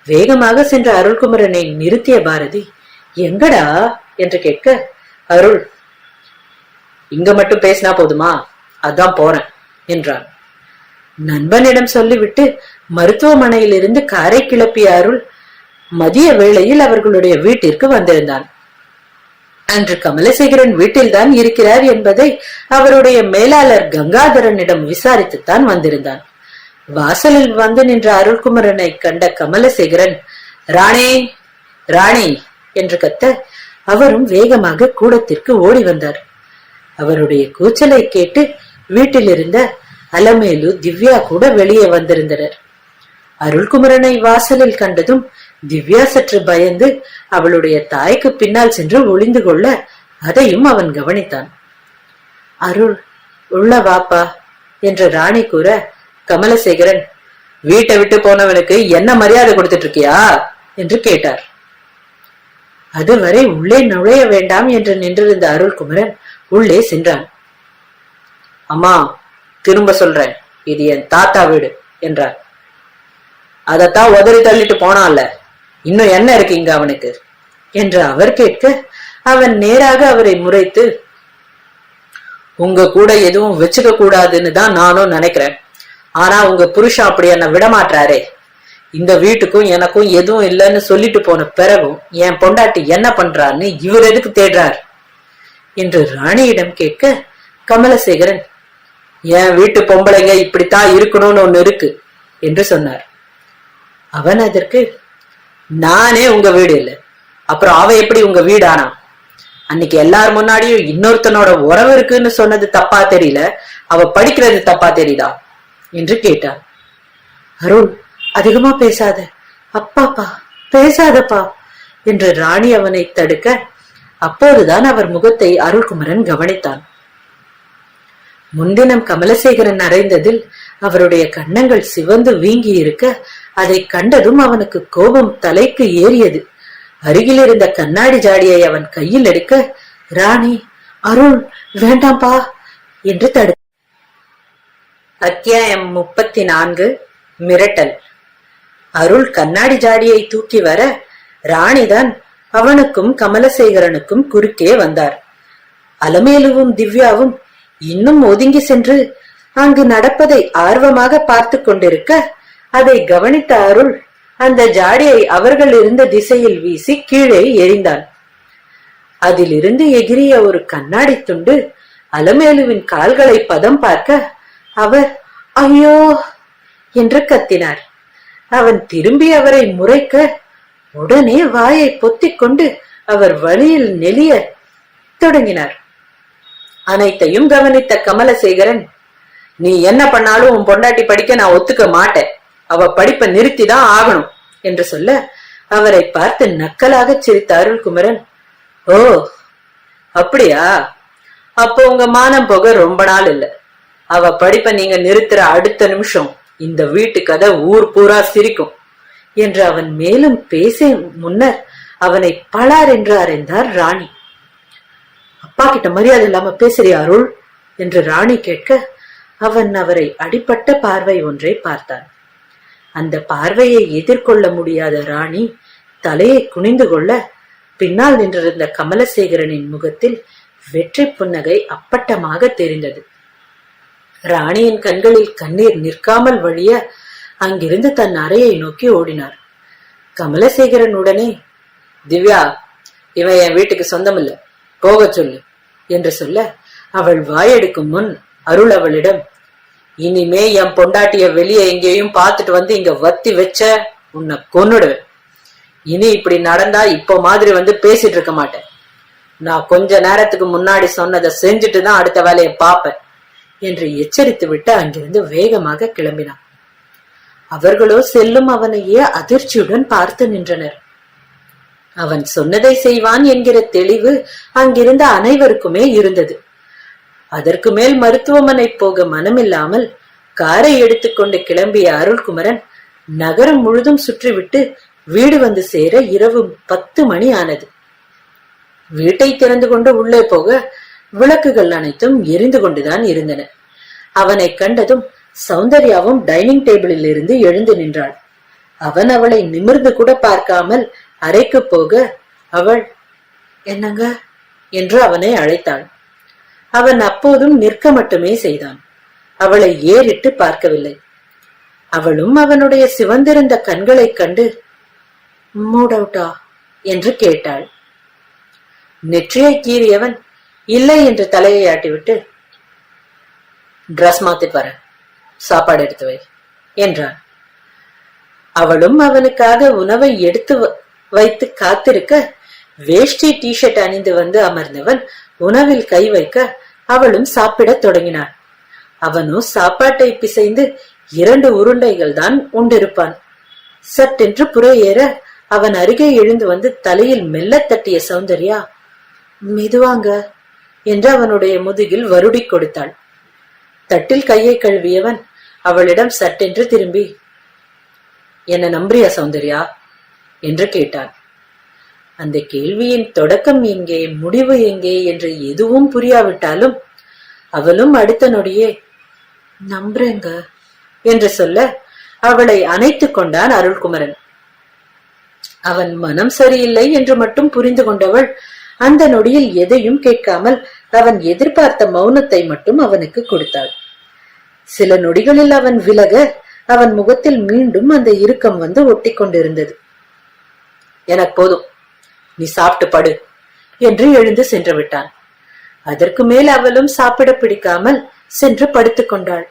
வேகமாக சென்ற அருள்குமரனை நிறுத்திய பாரதி, எங்கடா என்று கேட்க, அருள், இங்க மட்டும் பேசினா போதுமா, அதான் போறேன் என்றான். நண்பனிடம் சொல்லிவிட்டு மருத்துவமனையில் இருந்து காரை கிளப்பிய அருள் மதிய வேளையில் அவர்களுடைய வீட்டிற்கு வந்திருந்தான். அன்று கமலசேகரன் வீட்டில்தான் இருக்கிறார் என்பதை அவருடைய மேலாளர் கங்காதரனிடம் விசாரித்துத்தான் வந்திருந்தான். வாசலில் வந்து நின்ற அருள்குமரனை கண்ட கமலசேகரன், ராணி ராணி என்று கத்த, அவரும் வேகமாக கூடத்திற்கு ஓடி வந்தார். அவருடைய கூச்சலை கேட்டு வீட்டில் இருந்த அலமேலு, திவ்யா கூட வெளியே வந்திருந்தனர். அருள்குமரனை வாசலில் கண்டதும் திவ்யா சற்று பயந்து அவளுடைய தாய்க்கு பின்னால் சென்று ஒளிந்து கொள்ள, அதையும் அவன் கவனித்தான். அருள், உள்ள வாப்பா என்று ராணி கூற, கமலசேகரன், வீட்டை விட்டு போனவனுக்கு என்ன மரியாதை கொடுத்துட்டு இருக்கியா என்று கேட்டார். அதுவரை உள்ளே நுழைய வேண்டாம் என்று நின்றிருந்த அருள்குமரன் உள்ளே சென்றான். அம்மா, திரும்ப சொல்றேன், இது என் தாத்தா வீடு என்றார். அதத்தான் உதறி தள்ளிட்டு போனான்ல, இன்னும் என்ன இருக்கு இங்க அவனுக்கு என்று அவர் கேட்க, அவன் நேராக அவரை முறைத்து, உங்க கூட எதுவும் வச்சுக்க கூடாதுன்னு தான் நானும் நினைக்கிறேன், ஆனா உங்க புருஷன் அப்படி என்ன விடமாட்டாரே, இந்த வீட்டுக்கும் எனக்கும் எதுவும் இல்லைன்னு சொல்லிட்டு போன பிறகும் என் பொண்டாட்டி என்ன பண்றான்னு இவர் எதுக்கு தேடுறார் என்று ராணியிடம் கேட்க, கமலசேகரன், என் வீட்டு பொம்பளைங்க இப்படித்தான் இருக்கணும்னு ஒண்ணு இருக்கு என்று சொன்னார். அவன் அதற்கு, நானே உங்க வீடு இல்லை, அப்புறம் அவ எப்படி உங்க வீடானா? அன்னைக்கு எல்லார் முன்னாடியும் இன்னொருத்தனோட உறவு இருக்குன்னு சொன்னது தப்பா தெரியல, அவ படிக்கிறது தப்பா தெரியுதா என்று கேட்டான். அருள், அதிகமா பேசாத, அப்பாப்பா பேசாதப்பா என்று ராணி அவனை தடுக்க, அப்போதுதான் அவர் முகத்தை அருள்குமரன் கவனித்தான். முன்தினம் கமலசேகரன் அறைந்ததில் அவருடைய கன்னங்கள் சிவந்து வீங்கி இருக்க, அதை கண்டதும் அவனுக்கு கோபம் தலைக்கு ஏறியது. அருகில் இருந்த கண்ணாடி ஜாடியை அவன் கையில் எடுக்க, ராணி, அருள் வேண்டாம்பா என்று தடுத்த. அத்தியாயம் 34. மிரட்டல். அருள் கண்ணாடி ஜாடியை தூக்கி வர, ராணிதான் அவனுக்கும் கமலசேகரனுக்கும் குறுக்கே வந்தார். அலமேலுவும் திவ்யாவும் இன்னும் ஒதுங்கி சென்று அங்கு நடப்பதை ஆர்வமாக பார்த்து கொண்டிருக்க, அதை கவனித்த அருள் அந்த ஜாடியை அவர்கள் இருந்த திசையில் வீசி கீழே எறிந்தான். அதிலிருந்து எகிரிய ஒரு கண்ணாடி துண்டு அலமேலுவின் கால்களை பதம் பார்க்க, அவர் ஐயோ என்று கத்தினார். அவன் திரும்பி அவரை முறைக்க, உடனே வாயை பொத்திக் கொண்டு அவர் வழியில் நெளிய தொடங்கினார். அனைத்தையும் கவனித்த கமலசேகரன், நீ என்ன பண்ணாலும் உன் பொண்டாட்டி படிக்க நான் ஒத்துக்க மாட்டேன், அவ படிப்பை நிறுத்திதான் ஆகணும் என்று சொல்ல, அவரை பார்த்து நக்கலாக சிரித்த அருள்குமரன், ஓ அப்படியா, அப்போ உங்க மானம் போக ரொம்ப நாள் இல்ல. அவ படிப்பை நீங்க நிறுத்துற அடுத்த நிமிஷம் இந்த வீட்டு கதை ஊர் பூரா சிரிக்கும் என்று அவன் மேலும் பேச முன்னர் அவனை பலார் என்று அறைந்தார் ராணி. அப்பா கிட்ட மரியாதை இல்லாம பேசுறியா அருள் என்று ராணி கேட்க, அவன் அவரை அடிபட்ட பார்வை ஒன்றை பார்த்தான். அந்த பார்வையை எதிர்கொள்ள முடியாத ராணி தலையை குனிந்து கொள்ள, பின்னால் நின்றிருந்த கமலசேகரனின் முகத்தில் வெற்றி புன்னகை அப்பட்டமாக தெரிந்தது. ராணியின் கண்களில் கண்ணீர் நிற்காமல் வழிய அங்கிருந்து தன் அறையை நோக்கி ஓடினார். கமலசேகரன் உடனே, திவ்யா, இவன் என் வீட்டுக்கு சொந்தம் இல்ல, போக சொல்லு என்று சொல்ல, அவள் வாயெடுக்கும் முன் அருள் அவளிடம், இனிமே என் பொண்டாட்டிய வெளியே எங்கேயும் பார்த்துட்டு வந்து இங்க வத்தி வச்ச உன்னை கொன்னுடுவேன். இனி இப்படி நடந்தா இப்போ மாதிரி வந்து பேசிட்டு இருக்க மாட்டேன். நான் கொஞ்ச நேரத்துக்கு முன்னாடி சொன்னதை செஞ்சுட்டு தான் அடுத்த வேலையை பார்ப்பேன் என்று எச்சரித்து விட்டு அங்கிருந்து வேகமாக கிளம்பினான். அவர்களோ செல்லும் அவனையே அதிர்ச்சியுடன் பார்த்து நின்றனர். அவன் சொன்னதை செய்வான் என்கிற தெளிவு அங்கிருந்த அனைவருக்குமே இருந்தது. அதற்கு மேல் மருத்துவமனை போக மனமில்லாமல் காரை எடுத்துக்கொண்டு கிளம்பிய அருள்குமரன் நகரம் முழுதும் சுற்றிவிட்டு வீடு வந்து சேர இரவு 10 மணி ஆனது. வீட்டை திறந்து கொண்டு உள்ளே போக விளக்குகள் அனைத்தும் எரிந்து கொண்டுதான் இருந்தன. அவனை கண்டதும் சௌந்தர்யாவும் டைனிங் டேபிளில் இருந்து எழுந்து நின்றாள். அவன் அவளை நிமிர்ந்து கூட பார்க்காமல் அறைக்கு போக, அவள் என்னங்க என்று அவனை அழைத்தாள். அவன் அப்போதும் நிற்க மட்டுமே செய்தான். அவளை ஏறிட்டு பார்க்கவில்லை. அவளும் அவனுடைய சிவந்திருந்த கண்களை கண்டு, மூட் அவுட்டா என்று கேட்டாள். நெற்றியை கீறியவன் இல்லை என்று தலையை ஆட்டிவிட்டு, டிரஸ் மாத்திட்டு வர, சாப்பாடு எடுத்து வை என்றான். அவளும் அவனுக்காக உணவை எடுத்து வைத்து காத்திருக்க, வேஷ்டி டிஷர்ட் அணிந்து வந்து அமர்ந்தவன் உணவில் கை வைக்க அவளும் சாப்பிடத் தொடங்கினாள். அவனோ சாப்பாட்டை பிசைந்து 2 உருண்டைகள் தான் உண்டிருப்பான். சட்டென்று புறையேற அவன் அருகே எழுந்து வந்து தலையில் மெல்ல தட்டிய சௌந்தர்யா, மெதுவாங்க என்று அவனுடைய முதுகில் வருடி கொடுத்தாள். தட்டில் கையை கழுவியவன் அவளிடம் சட்டென்று திரும்பி, என்ன நம்புறியா சௌந்தர்யா என்று கேட்டான். அந்த கேள்வியின் தொடக்கம் எங்கே, முடிவு எங்கே என்று எதுவும் புரியாவிட்டாலும் அவளும் அடுத்த நொடியே நம்புறேங்க என்று சொல்ல அவளை அணைத்துக் கொண்டான் அருள்குமரன். அவன் மனம் சரியில்லை என்று மட்டும் புரிந்து கொண்டவள் அந்த நொடியில் எதையும் கேட்காமல் அவன் எதிர்பார்த்த மௌனத்தை மட்டும் அவனுக்கு கொடுத்தாள். சில நொடிகளில் அவன் விலக அவன் முகத்தில் மீண்டும் அந்த இறுக்கம் வந்து ஒட்டி கொண்டிருந்தது. எனக்கு போதும், நீ சாப்பிட்டு படு என்று எழுந்து சென்று விட்டான். அதற்கு மேல் அவளும் சாப்பிட பிடிக்காமல் சென்று படுத்துக் கொண்டாள்.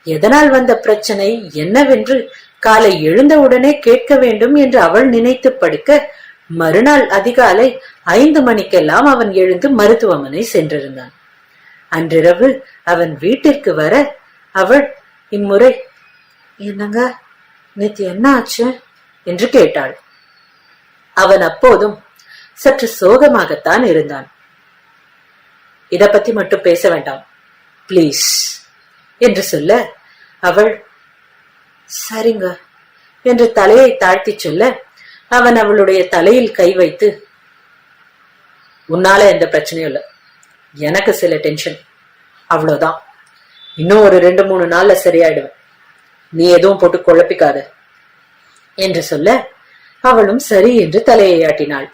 எதனால் வந்த பிரச்சனை என்னவென்று காலை எழுந்தவுடனே கேட்க வேண்டும் என்று அவள் நினைத்து படுக்க, மறுநாள் அதிகாலை 5 மணிக்கெல்லாம் அவன் எழுந்து மருத்துவமனை சென்றிருந்தான். அன்றிரவு அவன் வீட்டிற்கு வர அவள் இம்முறை, என்னங்க நேத்து என்ன ஆச்சு என்று கேட்டாள். அவன் அப்போதும் சற்று சோகமாகத்தான் இருந்தான். இத பத்தி மட்டும் பேச வேண்டாம் பிளீஸ் என்று சொல்ல, அவள் சரிங்க என்று தலையை தாழ்த்தி சொல்ல, அவன் அவளுடைய தலையில் கை வைத்து, உன்னால எந்த பிரச்சனையும் இல்ல, எனக்கு சில டென்ஷன், அவ்வளவுதான், இன்னும் ஒரு 2-3 நாள்ல சரியாயிடுவேன், நீ எதுவும் போட்டு குழப்பிக்காத என்று சொல்ல, அவளும் சரி என்று தலையை ஆட்டினாள்.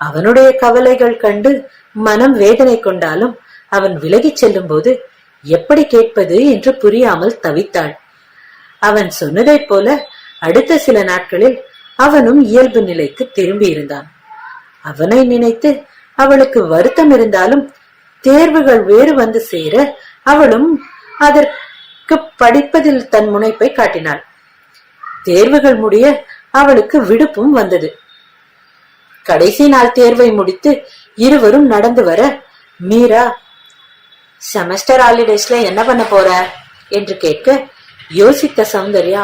அவனுடைய கவலைகள் கண்டு மனம் வேதனை கொண்டாலும் அவன் விலகிச் செல்லும் போது எப்படி கேட்பது என்று புரியாமல் தவித்தாள். அவன் சொன்னதைப் போல அடுத்த சில நாட்களில் அவனும் இயல்பு நிலைக்கு திரும்பி இருந்தான். அவனை நினைத்து அவளுக்கு வருத்தம் இருந்தாலும் தேர்வுகள் வேறு வந்து சேர அவளும் அதற்கு படிப்பதில் தன் முனைப்பை காட்டினாள். தேர்வுகள் முடிய அவளுக்கு விடுப்பும் வந்தது. கடைசி நாள் தேர்வை முடித்து இருவரும் நடந்து வர, மீரா, செமஸ்டர் ஹாலிடேஸ்ல என்ன பண்ண போற என்று கேட்க, யோசித்த சௌந்தர்யா,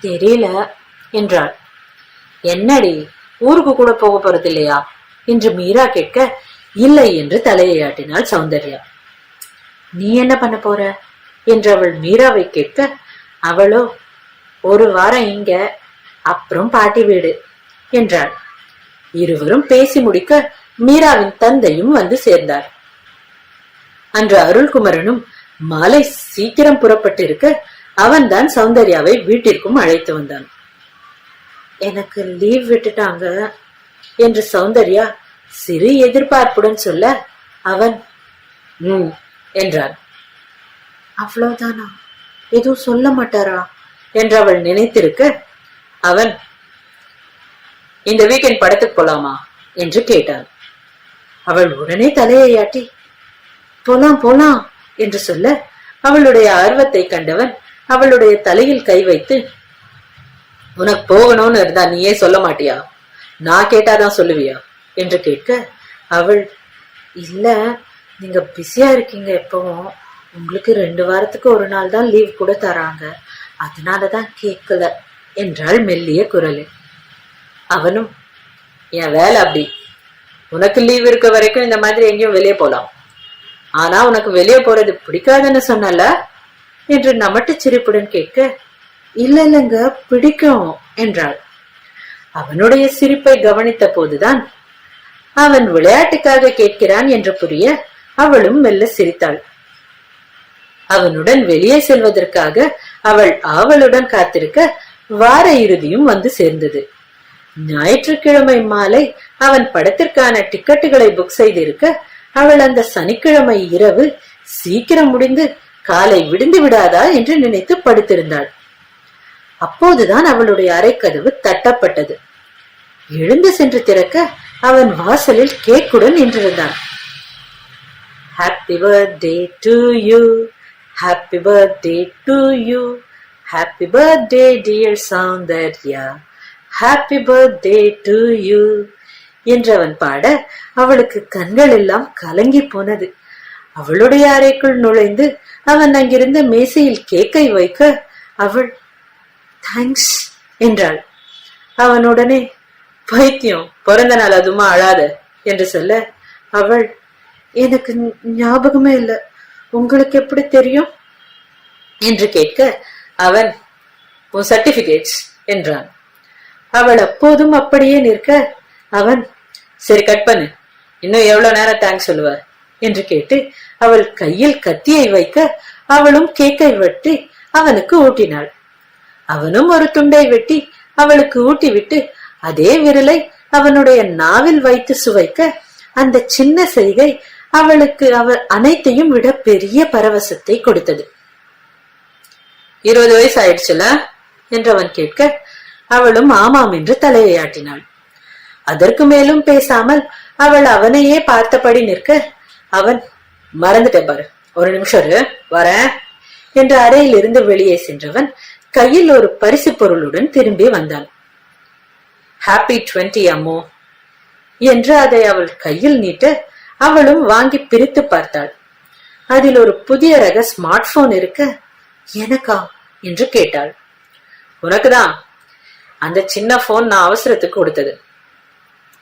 தெரியல என்றாள். என்னடி, ஊருக்கு கூட போக போறது இல்லையா என்று மீரா கேட்க, இல்லை என்று தலையை ஆட்டினாள் சௌந்தர்யா. நீ என்ன பண்ண போற என்று அவள் மீராவை கேட்க, அவளோ, 1 வாரம் இங்க, அப்புறம் பாட்டி வீடு என்றாள். இருவரும் பேசி முடிக்க மீராவின் தந்தையும் வந்து சேர்ந்தார். அன்று அருள்குமரனும் மாலை சீக்கிரம் புறப்பட்டிருக்க அவன்தான் சௌந்தர்யாவை வீட்டிற்கும் அழைத்து வந்தான். எனக்கு லீவ் விட்டுட்டாங்க என்று சௌந்தர்யா சிறு எதிர்பார்ப்புடன் சொல்ல, அவன் என்றான். அவ்வளவுதானா, எதுவும் சொல்ல மாட்டாரா என்று அவள் நினைத்திருக்க, அவன், இந்த வீக்கெண்ட் படத்துக்கு போலாமா என்று கேட்டான். அவள் உடனே தலையை ஆட்டி, போலாம் போலாம் என்று சொல்ல, அவளுடைய ஆர்வத்தை கண்டவன் அவளுடைய தலையில் கை வைத்து, உனக்கு போகணும்னு இருந்தா நீயே சொல்ல மாட்டியா, நான் கேட்டாதான் சொல்லுவியா என்று கேட்க, அவள், இல்ல நீங்க பிஸியா இருக்கீங்க எப்பவும், உங்களுக்கு 2 வாரத்துக்கு 1 நாள் தான் லீவ் கூட தராங்க, அதனாலதான் கேட்கல என்றாள் மெல்லிய குரலில். அவனும், என் வேலை அப்படி, உனக்கு லீவ் இருக்க வரைக்கும் இந்த மாதிரி எங்கேயும் வெளியே போலாம், ஆனா உனக்கு வெளியே போறது பிடிக்காதுன்னு சொன்னல என்று நமட்டு சிரிப்புடன் கேட்க, இல்லைங்க பிடிக்கும் என்றாள். அவனுடைய சிரிப்பை கவனித்த போதுதான் அவன் விளையாட்டுக்காக கேட்கிறான் என்று புரிய அவளும் மெல்ல சிரித்தாள். அவனுடன் வெளியே செல்வதற்காக அவள் ஆவலுடன் காத்திருக்க வார இறுதியும் வந்து சேர்ந்தது. ஞாயிற்றுக்கிழமை மாலை அவன் படத்திற்கான டிக்கெட்டுகளை புக் செய்திருக்க அவள் அந்த சனிக்கிழமை இரவு சீக்கிரம் முடிந்து காலை விடிந்து விடாதா என்று நினைத்து படுத்திருந்தாள். அப்போதுதான் அவளுடைய அறைக்கதவு தட்டப்பட்டது. எழுந்து சென்று திறக்க அவன் வாசலில் கேக்குடன் நின்றிருந்தான். Happy birthday to you, happy birthday to you, happy birthday dear Soundarya, happy birthday to you என்றவன் பாட அவளுக்கு கண்கள் எல்லாம் கலங்கி போனது. அவளுடைய அறைக்குள் நுழைந்து அவன் அங்கிருந்த மேசையில் கேக்கை வைக்க அவள் தேங்க்ஸ் என்றாள். அவனுடனே, பைத்தியம், பிறந்த நாள் அதுமா அழாத என்று சொல்ல அவள், எனக்கு ஞாபகமே இல்லை, உங்களுக்கு எப்படி தெரியும் என்று கேட்க அவன், உன் சர்டிபிகேட்ஸ் என்றான். அவள் அப்போதும் அப்படியே நிற்க அவன், சரி கட் பண்ணு, இன்னும் எவ்வளவு நேரம் தேங்க்ஸ் சொல்லுவ என்று கேட்டு அவள் கையில் கத்தியை வைக்க அவளும் கேக்கை வெட்டி அவனுக்கு ஊட்டினாள். அவனும் ஒரு துண்டை வெட்டி அவளுக்கு ஊட்டிவிட்டு அதே விரலை அவனுடைய நாவில் வைத்து சுவைக்க அந்த சின்ன செய்கை அவளுக்கு அவள் அனைத்தையும் விட பெரிய பரவசத்தை கொடுத்தது. 20 வயசு ஆயிடுச்சுல என்றவன் கேட்க அவளும் ஆமாம் என்று தலையை ஆட்டினாள். அதற்கு மேலும் பேசாமல் அவள் அவனையே பார்த்தபடி நிற்க அவன், மறந்துட்டேன் பாரு, ஒரு நிமிஷம் வரேன் என்று அறையில் இருந்து வெளியே சென்றவன் கையில் ஒரு பரிசு பொருளுடன் திரும்பி வந்தான். ஹாப்பி 20 அம்மோ என்று அதை அவள் கையில் நீட்ட அவளும் வாங்கி பிரித்து பார்த்தாள். அதில் ஒரு புதிய ரக ஸ்மார்ட் போன் இருக்க, எனக்கா என்று கேட்டாள். உனக்குதான். அந்த சின்ன போன் நான் அவசரத்துக்கு கொடுத்தது.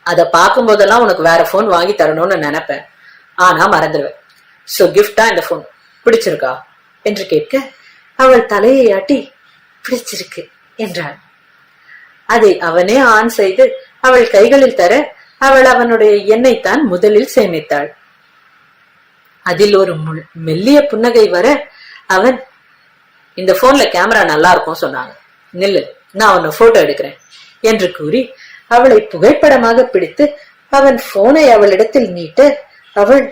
அத பார்க்கும் போதெல்லாம் உனக்கு வேற போன் வாங்கி தரணும்னு நினைப்பேன், ஆனா மறந்துடுவேன். சோ கிஃப்டா இந்த போன் பிடிச்சிருக்கா என்று கேட்க அவள் தலையை ஆட்டி பிடிச்சிருக்கு என்றாள். அதை அவனே ஆன் செய்து அவள் கைகளில் தர அவள் அவனுடைய எண்ணெய் தான் முதலில் சேமித்தாள். அதில் ஒரு மெல்லிய புன்னகை வர அவன், இந்த போன்ல கேமரா நல்லா இருக்கும் சொன்னாங்க, நில்லு நான் உன்னை போட்டோ எடுக்கிறேன் என்று கூறி அவளை புகைப்படமாக பிடித்து அவன் போனை அவளிடத்தில் நீட்ட அவள்,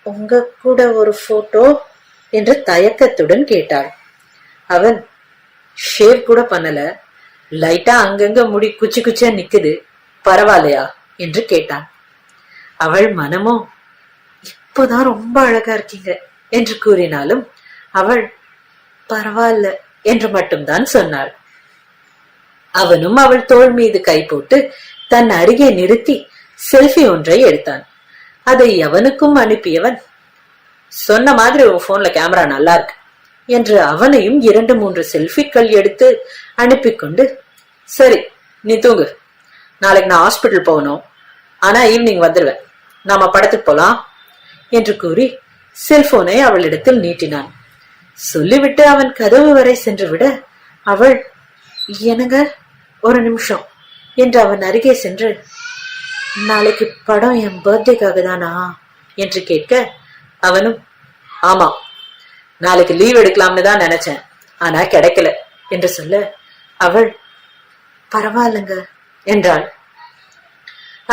உங்க கூட ஒரு போட்டோ என்று தயக்கத்துடன் கேட்டாள். அவன், ஷேவ் கூட பண்ணல, லைட்டா அங்கங்க முடி குச்சி குச்சியா நிக்குது, பரவாயில்லையா என்று கேட்டான். அவள் மனமோ, இப்போதான் ரொம்ப அழகா இருக்கீங்க என்று கூறினாலும் அவள் பரவாயில்ல என்று மட்டும்தான் சொன்னாள். அவனும் அவள் தோள் மீது கை போட்டு தன் அருகே நிறுத்தி செல்ஃபி ஒன்றை எடுத்தான். அதை அவனுக்கும் அனுப்பியவன், சொன்ன மாதிரி உன் போன்ல கேமரா நல்லா இருக்கு என்று அவனையும் 2-3 செல்ஃபிக்கள் எடுத்து அனுப்பி கொண்டு, சரி நீ தூங்கு, நாளைக்கு நான் ஹாஸ்பிட்டல் போகணும், ஆனா ஈவினிங் வந்துடுவேன், நாம படத்துக்கு போலாம் என்று கூறி செல்போனை அவளிடத்தில் நீட்டினான். சொல்லிவிட்டு அவன் கதவு வரை சென்று விட அவள், என்னங்க ஒரு நிமிஷம் என்று அவன் அருகே சென்று, நாளைக்கு படம் என் பர்த்டேக்காக தானா என்று கேட்க அவனும், ஆமா நாளைக்கு லீவ் எடுக்கலாம்னு தான் நினைச்சேன், ஆனா கிடைக்கல என்று சொல்ல அவள் பரவாயில்லைங்க என்றாள்.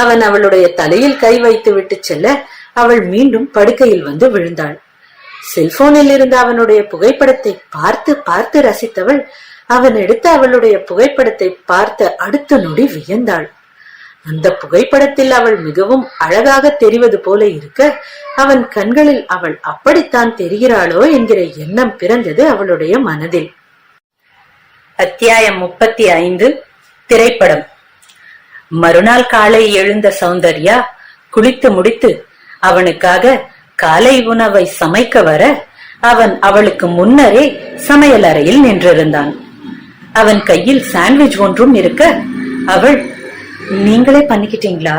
அவன் அவளுடைய தலையில் கை வைத்து விட்டு செல்ல அவள் மீண்டும் படுக்கையில் வந்து விழுந்தாள். செல்போனில் இருந்த அவனுடைய புகைப்படத்தை பார்த்து பார்த்து ரசித்தவள் அவன் எடுத்த அவளுடைய புகைப்படத்தை பார்த்த அடுத்த நொடி வியந்தாள். அந்த புகைப்படத்தில் அவள் மிகவும் அழகாக தெரிவது போல இருக்க அவன் கண்களில் அவள் அப்படித்தான் தெரிகிறாளோ என்கிற எண்ணம் பிறந்தது அவளுடைய மனதில். அத்தியாயம் 35. திரைப்படம். மறுநாள் காலை எழுந்த சௌந்தர்யா குளித்து முடித்து அவனுக்காக காலை உணவை சமைக்க வர அவன் அவளுக்கு முன்னரே சமையல் அறையில் நின்றிருந்தான். அவன் கையில் சாண்ட்விச் ஒன்றும் இருக்க அவள், நீங்களே பண்ணிக்கிட்டீங்களா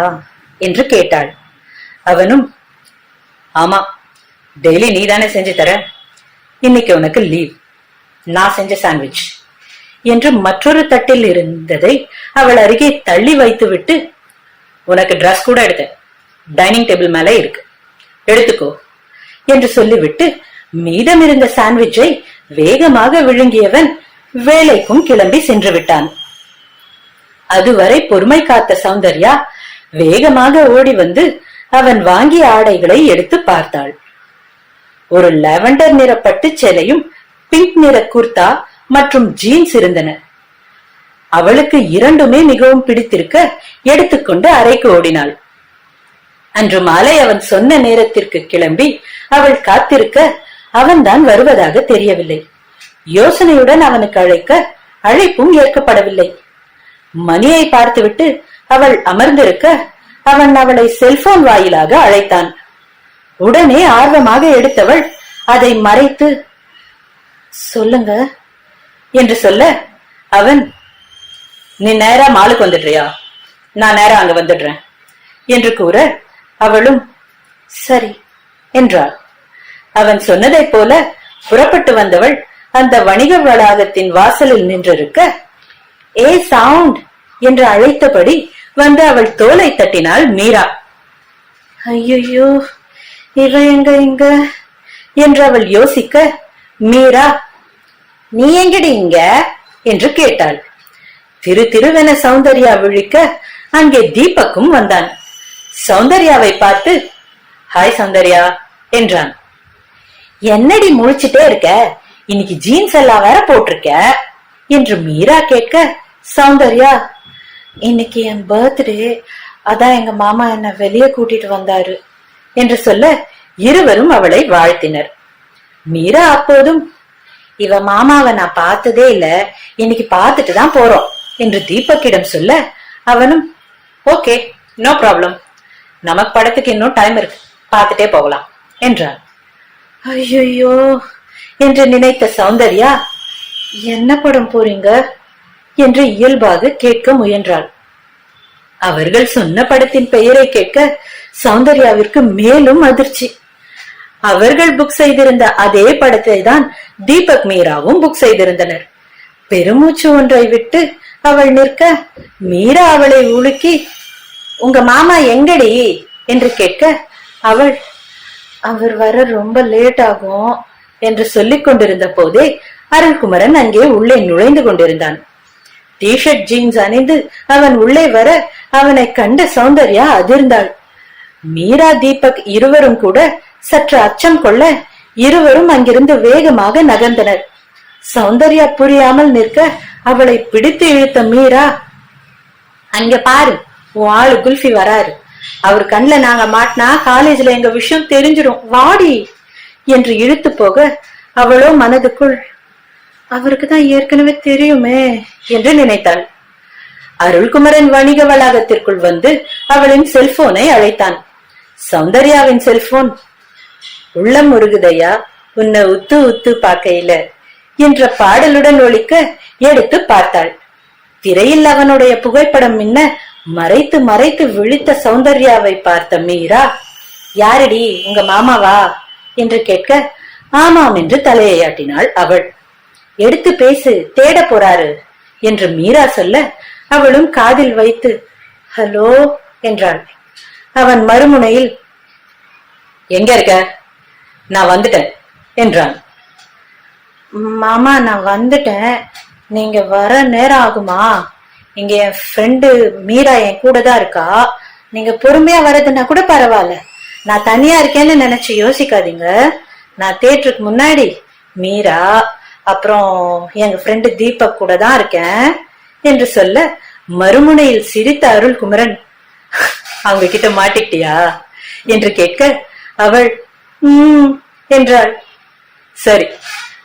என்று கேட்டாள். அவனும், ஆமா டெய்லி நீ தானே செஞ்சு தர, இன்னைக்கு உனக்கு லீவ், நான் செஞ்ச சாண்ட்விச் என்று மற்றொரு தட்டில் இருந்ததை அவள் அருகே தள்ளி வைத்து விட்டு, உனக்கு டிரஸ் கூட எடுத்தேன், டைனிங் டேபிள் மேல இருக்கு, எடுத்துக்கோ என்று சொல்லிவிட்டு மீதம் இருந்த சாண்ட்விச்சை வேகமாக விழுங்கியவன் வேலைக்கும் கிளம்பி சென்று விட்டான். அதுவரை பொறுமை காத்த சௌந்தர்யா வேகமாக ஓடி வந்து அவன் வாங்கிய ஆடைகளை எடுத்து பார்த்தாள். ஒரு லாவெண்டர் நிற பட்டு சேலையும் பிங்க் நிற குர்தா மற்றும் ஜீன்ஸ் இருந்தன. அவளுக்கு இரண்டுமே மிகவும் பிடித்திருக்க எடுத்துக்கொண்டு அறைக்கு ஓடினாள். அன்று மாலை அவன் சொன்ன நேரத்திற்கு கிளம்பி அவள் காத்திருக்க அவன்தான் வருவதாக தெரியவில்லை. யோசனையுடன் அவனுக்கு அழைக்க அழைப்பும் ஏற்கப்படவில்லை. மணியை பார்த்துவிட்டு அவள் அமர்ந்திருக்க அவன் அவளை செல்போன் வாயிலாக அழைத்தான். உடனே ஆர்வமாக எடுத்தவள் அதை மறைத்து, சொல்லுங்க என்று சொல்ல அவன், நீ நேரா மாலுக்கு வந்துடுறியா, நான் நேரா அங்க வந்துடுறேன் என்று கூற அவளும் சரி என்றாள். அவன் சொன்னதை போல புறப்பட்டு வந்தவள் அந்த வணிக வளாகத்தின் வாசலில் நின்றிருக்க, ஏ சவுண்ட் என்று அழைத்தபடி வந்து அவள் தோலை தட்டினாள் மீரா. ஐயோ இவ எங்க இங்க என்று அவள் யோசிக்க, மீரா, நீ எங்கடி இங்க என்று கேட்டாள். திரு திருவென சௌந்தர்யா விழிக்க அங்கே தீபக்கும் வந்தான். சௌந்தர்யாவை பார்த்து, ஹாய் சௌந்தர்யா என்றான். என்னடி முழிச்சிட்டே இருக்க, இன்னைக்கு ஜீன்ஸ் எல்லாம் வேற போட்டிருக்க என்று மீரா கேட்க, சௌந்தர்யா, இன்னைக்கு என் பர்த்டே, அதான் எங்க மாமா என்ன வெளியே கூட்டிட்டு வந்தாரு என்று சொல்ல இருவரும் அவளை வாழ்த்தினர். மீரா அப்போதும், இவ மாமாவை நான் பார்த்ததே இல்ல, இன்னைக்கு பார்த்துட்டு தான் போறோம் என்று தீபக்கிடம் சொல்ல, அவனும் ஓகே, நோ ப்ராப்ளம், நமக்கு படத்துக்கு இன்னும் டைம் இருக்கு, பார்த்துட்டே போகலாம் என்றான். ஐயோ என்று நினைத்த சௌந்தர்யா, என்ன படம் போறீங்க என்று இயல்பாக கேட்க முயன்றாள். அவர்கள் சொன்ன படத்தின் பெயரை கேட்க சௌந்தர்யாவிற்கு மேலும் அதிர்ச்சி. அவர்கள் புக் செய்திருந்த அதே படத்தை தான் தீபக் மீராவும் புக் செய்திருந்தனர். பெருமூச்சு ஒன்றை விட்டு அவள் நிற்க, மீரா அவளை உலுக்கி, உங்க மாமா எங்கடி என்று கேட்க, அவர் வர ரொம்ப லேட் ஆகும் என்று சொல்லிக் கொண்டிருந்த போதே அருள்குமரன் அங்கே உள்ளே நுழைந்து கொண்டிருந்தான். டிஷர்ட் ஜீன்ஸ் அணிந்து அவன் உள்ளே வர அவனை கண்ட சௌந்தர்யா அதிர்ந்தாள். மீரா தீபக் இருவரும் கூட சற்று அச்சம் கொள்ள இருவரும் அங்கிருந்து வேகமாக நகர்ந்தனர். சௌந்தர்யா புரியாமல் நிற்க அவளை பிடித்து இழுத்த மீரா, அங்க பாரு, உன் ஆளு குல்ஃபி வராரு, அவர் கண்ல நாங்க மாட்டினா காலேஜ்ல எங்க விஷயம் தெரிஞ்சிடும், வாடி என்று இழுத்து போக, அவளோ மனதுக்குள் அவருக்கு தான் ஏற்கனவே தெரியுமே என்று நினைத்தாள். அருள்குமரன் வணிக வளாகத்திற்குள் வந்து அவளின் செல்போனை அழைத்தான். சௌந்தர்யாவின் செல்போன், உள்ளம் முருகுதையா உன்னை உத்து உத்து பார்க்கையில என்ற பாடலுடன் ஒலிக்க எடுத்து பார்த்தாள். திரையில் அவனுடைய புகைப்படம் மின்ன மறைத்து மறைத்து விழித்த சௌந்தர்யாவை பார்த்த மீரா, யாரடி உங்க மாமாவா என்று கேட்க, ஆமாம் என்று தலையை ஆட்டினாள் அவள். எடுத்து பேசு, தேட போறாரு என்று மீரா சொல்ல அவளும் காதில் வைத்து ஹலோ என்றாள். அவன் மறுமுனையில், எங்க இருக்க, நான் வந்துட்டேன் என்றான். மாமா நான் வந்துட்டேன், நீங்க வர நேரம் ஆகுமா? இங்க என் ஃப்ரெண்டு மீரா என் கூட தான் இருக்கா, நீங்க பொறுமையா வர்றதுன்னா கூட பரவாயில்ல, நான் தனியா இருக்கேன்னு நினைச்சு யோசிக்காதீங்க, நான் தேட்டருக்கு முன்னாடி மீரா அப்புறம் எங்க ஃப்ரெண்டு தீபக் கூட தான் இருக்கேன் என்று சொல்ல, மறுமுனையில் சிரித்த அருள்குமரன், அவங்க கிட்ட மாட்டிக்கிட்டியா என்று கேட்க அவள் என்றாள். சரி,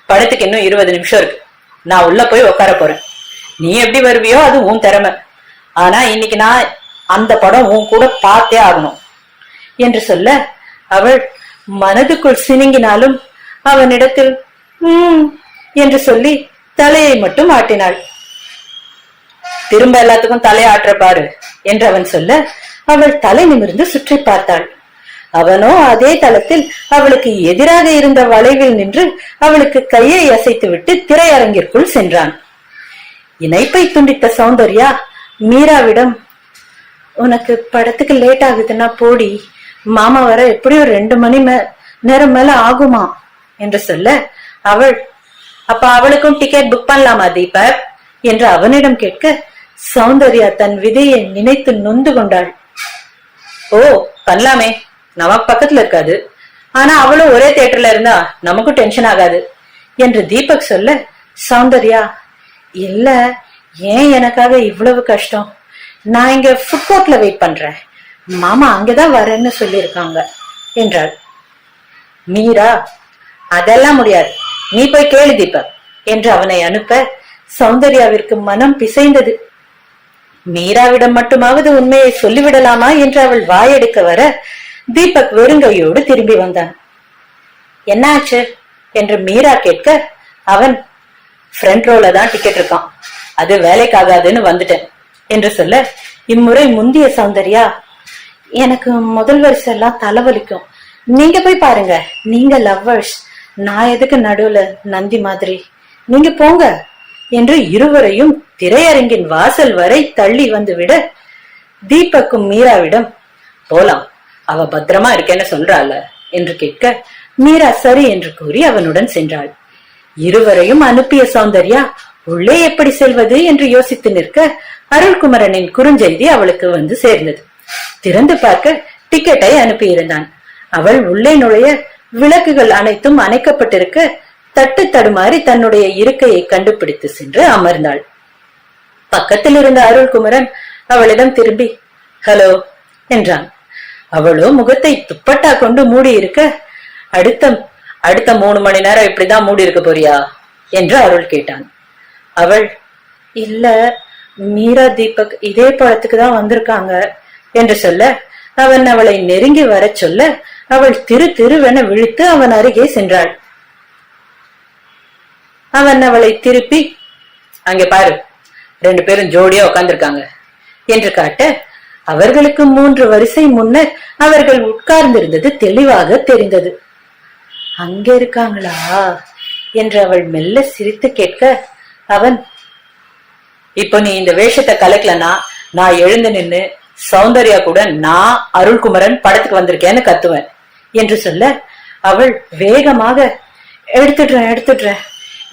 படத்துக்கு இன்னும் 20 நிமிஷம் இருக்கு, நான் உள்ள போய் உட்கார போறேன், நீ எப்படி வருவியோ அது உன் திறமை, ஆனா இன்னைக்கு நான் அந்த படம் உன் கூட பார்த்தே ஆகணும் என்று சொல்ல, அவள் மனதுக்குள் சினுங்கினாலும் அவனிடத்தில் என்று சொல்லி தலையை மட்டும் ஆட்டினாள். திரும்ப எல்லாத்துக்கும் தலையை ஆற்ற பாரு என்று அவன் சொல்ல, அவள் தலை நிமிர்ந்து சுற்றி பார்த்தாள். அவனோ அதே தளத்தில் அவளுக்கு எதிராக இருந்த வளைவில் நின்று அவளுக்கு கையை அசைத்து விட்டு திரையரங்கிற்குள் சென்றான். இணைப்பை துண்டித்த சௌந்தர்யா மீராவிடம், உனக்கு படத்துக்கு லேட் ஆகுதுன்னா போடி, மாமா வர எப்படியும் 2 மணி நேரம் மேல ஆகுமா என்று சொல்ல, அவள் அப்ப அவளுக்கும் டிக்கெட் புக் பண்ணலாமா தீபக் என்று அவனிடம் கேட்க, சௌந்தர்யா தன் விதையை நினைத்து நொந்து கொண்டாள். ஓ பண்ணலாமே, நமக்கு பக்கத்துல இருக்காது, ஆனா அவளும் ஒரே தியேட்டர்ல இருந்தா நமக்கும் டென்ஷன் ஆகாது என்று தீபக் சொல்ல, சௌந்தர்யா இல்ல, ஏன் எனக்காக இவ்வளவு கஷ்டம், நான் இங்க ஃபுட் கோர்ட்ல வெயிட் பண்றேன், மாமா அங்கதான் வரேன்னு சொல்லியிருக்காங்க என்றாள். மீரா, அதெல்லாம் முடியாது, நீ போய் கேளு தீபக் என்று அவனை அனுப்ப சௌந்தர்யாவிற்கு மனம் பிசைந்தது. மீராவிடம் மட்டுமாவது உண்மையை சொல்லிவிடலாமா என்று அவள் வாயெடுக்க வர தீபக் வெறுங்கையோடு திரும்பி வந்தான். என்னாச்சு என்று மீரா கேட்க, அவன் ஃப்ரண்ட் ரோல தான் டிக்கெட் இருக்கான், அது வேலைக்காகாதுன்னு வந்துட்டேன் என்று சொல்ல, இம்முறை முந்திய சௌந்தர்யா, எனக்கு முதல் வரிசை எல்லாம் தலைவலிக்கும், நீங்க போய் பாருங்க, நீங்க லவ்வர்ஸ், நான் எதுக்கு நடுவுல நந்தி மாதிரி, நீங்க போங்க என்று இருவரையும் திரையரங்கின் வாசல் வரை தள்ளி வந்து விட, தீபக்கும் மீராவிடம் போலாம், அவ பத்திரமா இருக்கேன்னு சொல்றாள் என்று கேட்க, மீரா சரி என்று கூறி அவனுடன் சென்றாள். இருவரையும் அனுப்பிய சௌந்தர்யா உள்ளே எப்படி செல்வது என்று யோசித்து நிற்க, அருள்குமரனின் குறுஞ்செய்தி அவளுக்கு வந்து சேர்ந்தது. திறந்து பார்க்க டிக்கெட்டை அனுப்பியிருந்தான். அவள் உள்ளே நுழைய விளக்குகள் அனைத்தும் அணைக்கப்பட்டிருக்க, தட்டு தடுமாறி தன்னுடைய இருக்கையை கண்டுபிடித்து சென்று அமர்ந்தாள். பக்கத்தில் இருந்த அருள்குமரன் அவளிடம் திரும்பி ஹலோ என்றான். அவளோ முகத்தை துப்பட்டா கொண்டு மூடி இருக்க, அடுத்த 3 மணி நேரம் இப்படிதான் மூடி இருக்க போறியா என்று அருள் கேட்டான். அவள், இல்ல, மீரா தீபக் இதே படத்துக்கு தான் வந்திருக்காங்க என்று சொல்ல, அவன் அவளை நெருங்கி வர சொல்ல அவள் திருவென விழித்து அவன் அருகே சென்றாள். அவன் அவளை திருப்பி, அங்க பாரு, 2 பேரும் ஜோடியா உட்கார்ந்திருக்காங்க என்று காட்ட, அவர்களுக்கு 3 வரிசை முன்னர் அவர்கள் உட்கார்ந்திருந்தது தெளிவாக தெரிந்தது. அங்க இருக்காங்களா என்று அவள் மெல்ல சிரித்து கேட்க, அவன், இப்ப நீ இந்த வேஷத்தை கலக்கலனா நான் எழுந்து நின்னு சௌந்தர்யா கூட நான் அருள்குமரன் படத்துக்கு வந்திருக்கேன்னு கத்துவேன் என்று சொல்ல, அவள் வேகமாக எடுத்துடுறேன்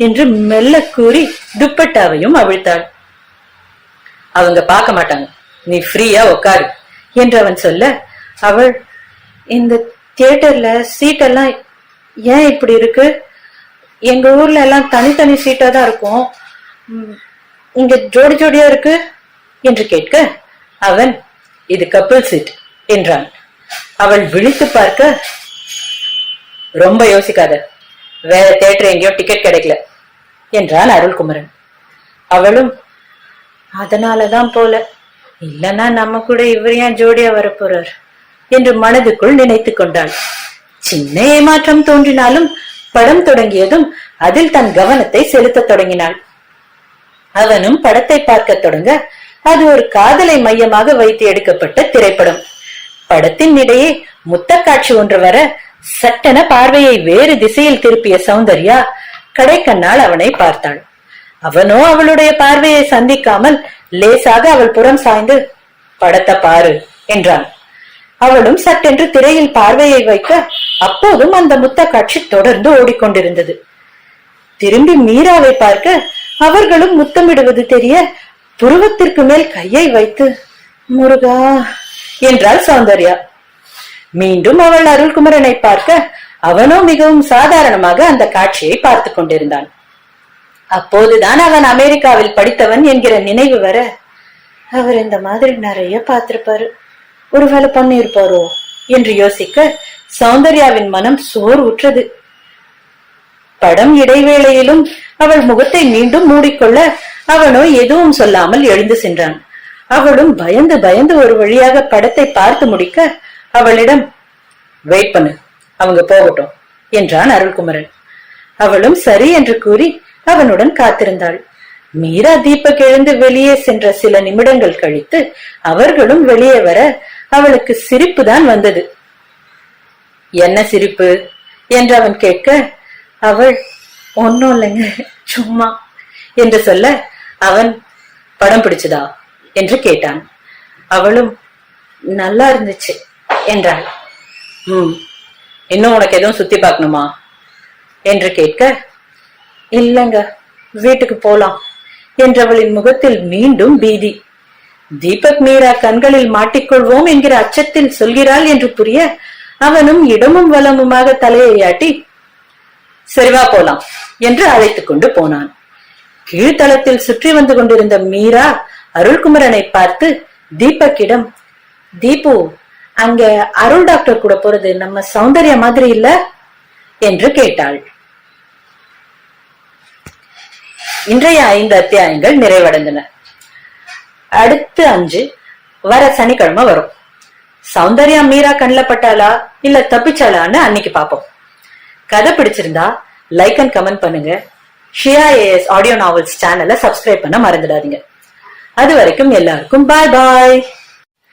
என்று மெல்ல கூறி துப்பட்டாவையும் அவிழ்த்தாள். அவங்க பார்க்க மாட்டாங்க, நீ ஃப்ரீயா உட்காரு என்று அவன் சொல்ல, அவள், இந்த தியேட்டர்ல சீட்டெல்லாம் ஏன் இப்படி இருக்கு? எங்க ஊர்ல எல்லாம் தனித்தனி சீட்டா தான் இருக்கும், இங்க ஜோடி ஜோடியா இருக்கு என்று கேட்க, அவன், இது கப்பிள் சீட் என்றான். அவள் விழித்து பார்க்க, ரொம்ப யோசிக்காத, வேற தியேட்டர் எங்கேயோ டிக்கெட் கிடைக்கல என்றான் அருள்குமரன். அவளும், அதனாலதான் போல, இல்லன்னா நம்ம கூட இவர் ஏன் ஜோடியா வரப்போறார் என்று மனதுக்குள் நினைத்து கொண்டாள். சின்ன ஏமாற்றம் தோன்றினாலும் படம் தொடங்கியதும் அதில் தன் கவனத்தை செலுத்த தொடங்கினாள். அவனும் படத்தை பார்க்க தொடங்க, அது ஒரு காதலை மையமாக வைத்து எடுக்கப்பட்ட திரைப்படம். படத்தின் இடையே முத்த காட்சி ஒன்று வர சட்டென பார்வையை வேறு திசையில் திருப்பிய சௌந்தர்யா கடைக்கண்ணால் அவனை பார்த்தாள். அவனோ அவளுடைய பார்வையை சந்திக்காமல் லேசாக அவள் புறம் சாய்ந்து, படத்தை பாரு என்றான். அவளும் சட்டென்று திரையில் பார்வையை வைக்க, அப்போதும் அந்த முத்த காட்சி தொடர்ந்து ஓடிக்கொண்டிருந்தது. திரும்பி மீராவை பார்க்க, அவர்களும் முத்தமிடுவது தெரிய புருவத்திற்கு மேல் கையை வைத்து, முருகா என்றாள் சௌந்தர்யா. மீண்டும் அவள் அருள்குமரனை பார்க்க, அவனோ மிகவும் சாதாரணமாக அந்த காட்சியை பார்த்து கொண்டிருந்தான். அப்போதுதான் அவன் அமெரிக்காவில் படித்தவன் என்கிற நினைவு வர, அவர் இந்த மாதிரி நிறைய பார்த்திருப்பாரு, ஒருவேளை பண்ணியிருப்பாரோ என்று யோசிக்க சௌந்தர்யாவின் மனம் சோர்வுற்றது. படம் இடைவேளையிலும் அவள் முகத்தை மீண்டும் மூடிக்கொள்ள, அவனோ எதுவும் சொல்லாமல் எழுந்து சென்றான். அவளும் பயந்து பயந்து ஒரு வழியாக படத்தை பார்த்து முடிக்க, அவளிடம், வெயிட் பண்ணு, அவங்க போகட்டும் என்றான் அருள்குமரன். அவளும் சரி என்று கூறி அவனுடன் காத்திருந்தாள். மீரா தீபக் எழுந்து வெளியே சென்ற சில நிமிடங்கள் கழித்து அவர்களும் வெளியே வர அவளுக்கு சிரிப்பு தான் வந்தது. என்ன சிரிப்பு என்று அவன் கேட்க, அவள், ஒன்னும் இல்லைங்க, சும்மா என்று சொல்ல, அவன், படம் பிடிச்சதா என்று கேட்டான். அவளும், நல்லா இருந்துச்சு என்றாள். இன்னும் உனக்கு எதுவும் சுத்தி பார்க்கணுமா என்று கேட்க, இல்லங்க, வீட்டுக்கு போலாம் என்றவளின் முகத்தில் மீண்டும் பீதி. தீபக் மீரா கண்களில் மாட்டிக்கொள்வோம் என்கிற அச்சத்தில் சொல்கிறாள் என்று புரிய, அவனும் இடமும் வலமுமாக தலையை ஆட்டி, சரிவா போலாம் என்று அழைத்துக் கொண்டு போனான். கீழ்த்தளத்தில் சுற்றி வந்து கொண்டிருந்த மீரா அருள்குமரனை பார்த்து தீபக்கிடம், தீபு, அங்க அருள் டாக்டர் கூட போறது நம்ம சௌந்தர்யா மாதிரி இல்ல என்று கேட்டாள். இன்றைய 5 அத்தியாயங்கள் நிறைவடைந்தன. அடுத்து 5 வர சனிக்கிழமை வரும். சௌந்தர்யா மீரா கண்ணில் பட்டாளா இல்ல தப்பிச்சாளான்னு அன்னைக்கு பாப்போம். கதை பிடிச்சிருந்தா லைக் அண்ட் கமெண்ட் பண்ணுங்க. ஷியா ஏஎஸ் ஆடியோ நாவல்ஸ் சேனலை சப்ஸ்கிரைப் பண்ண மறந்துடாதீங்க. அது வரைக்கும் எல்லாருக்கும் பாய் பாய்.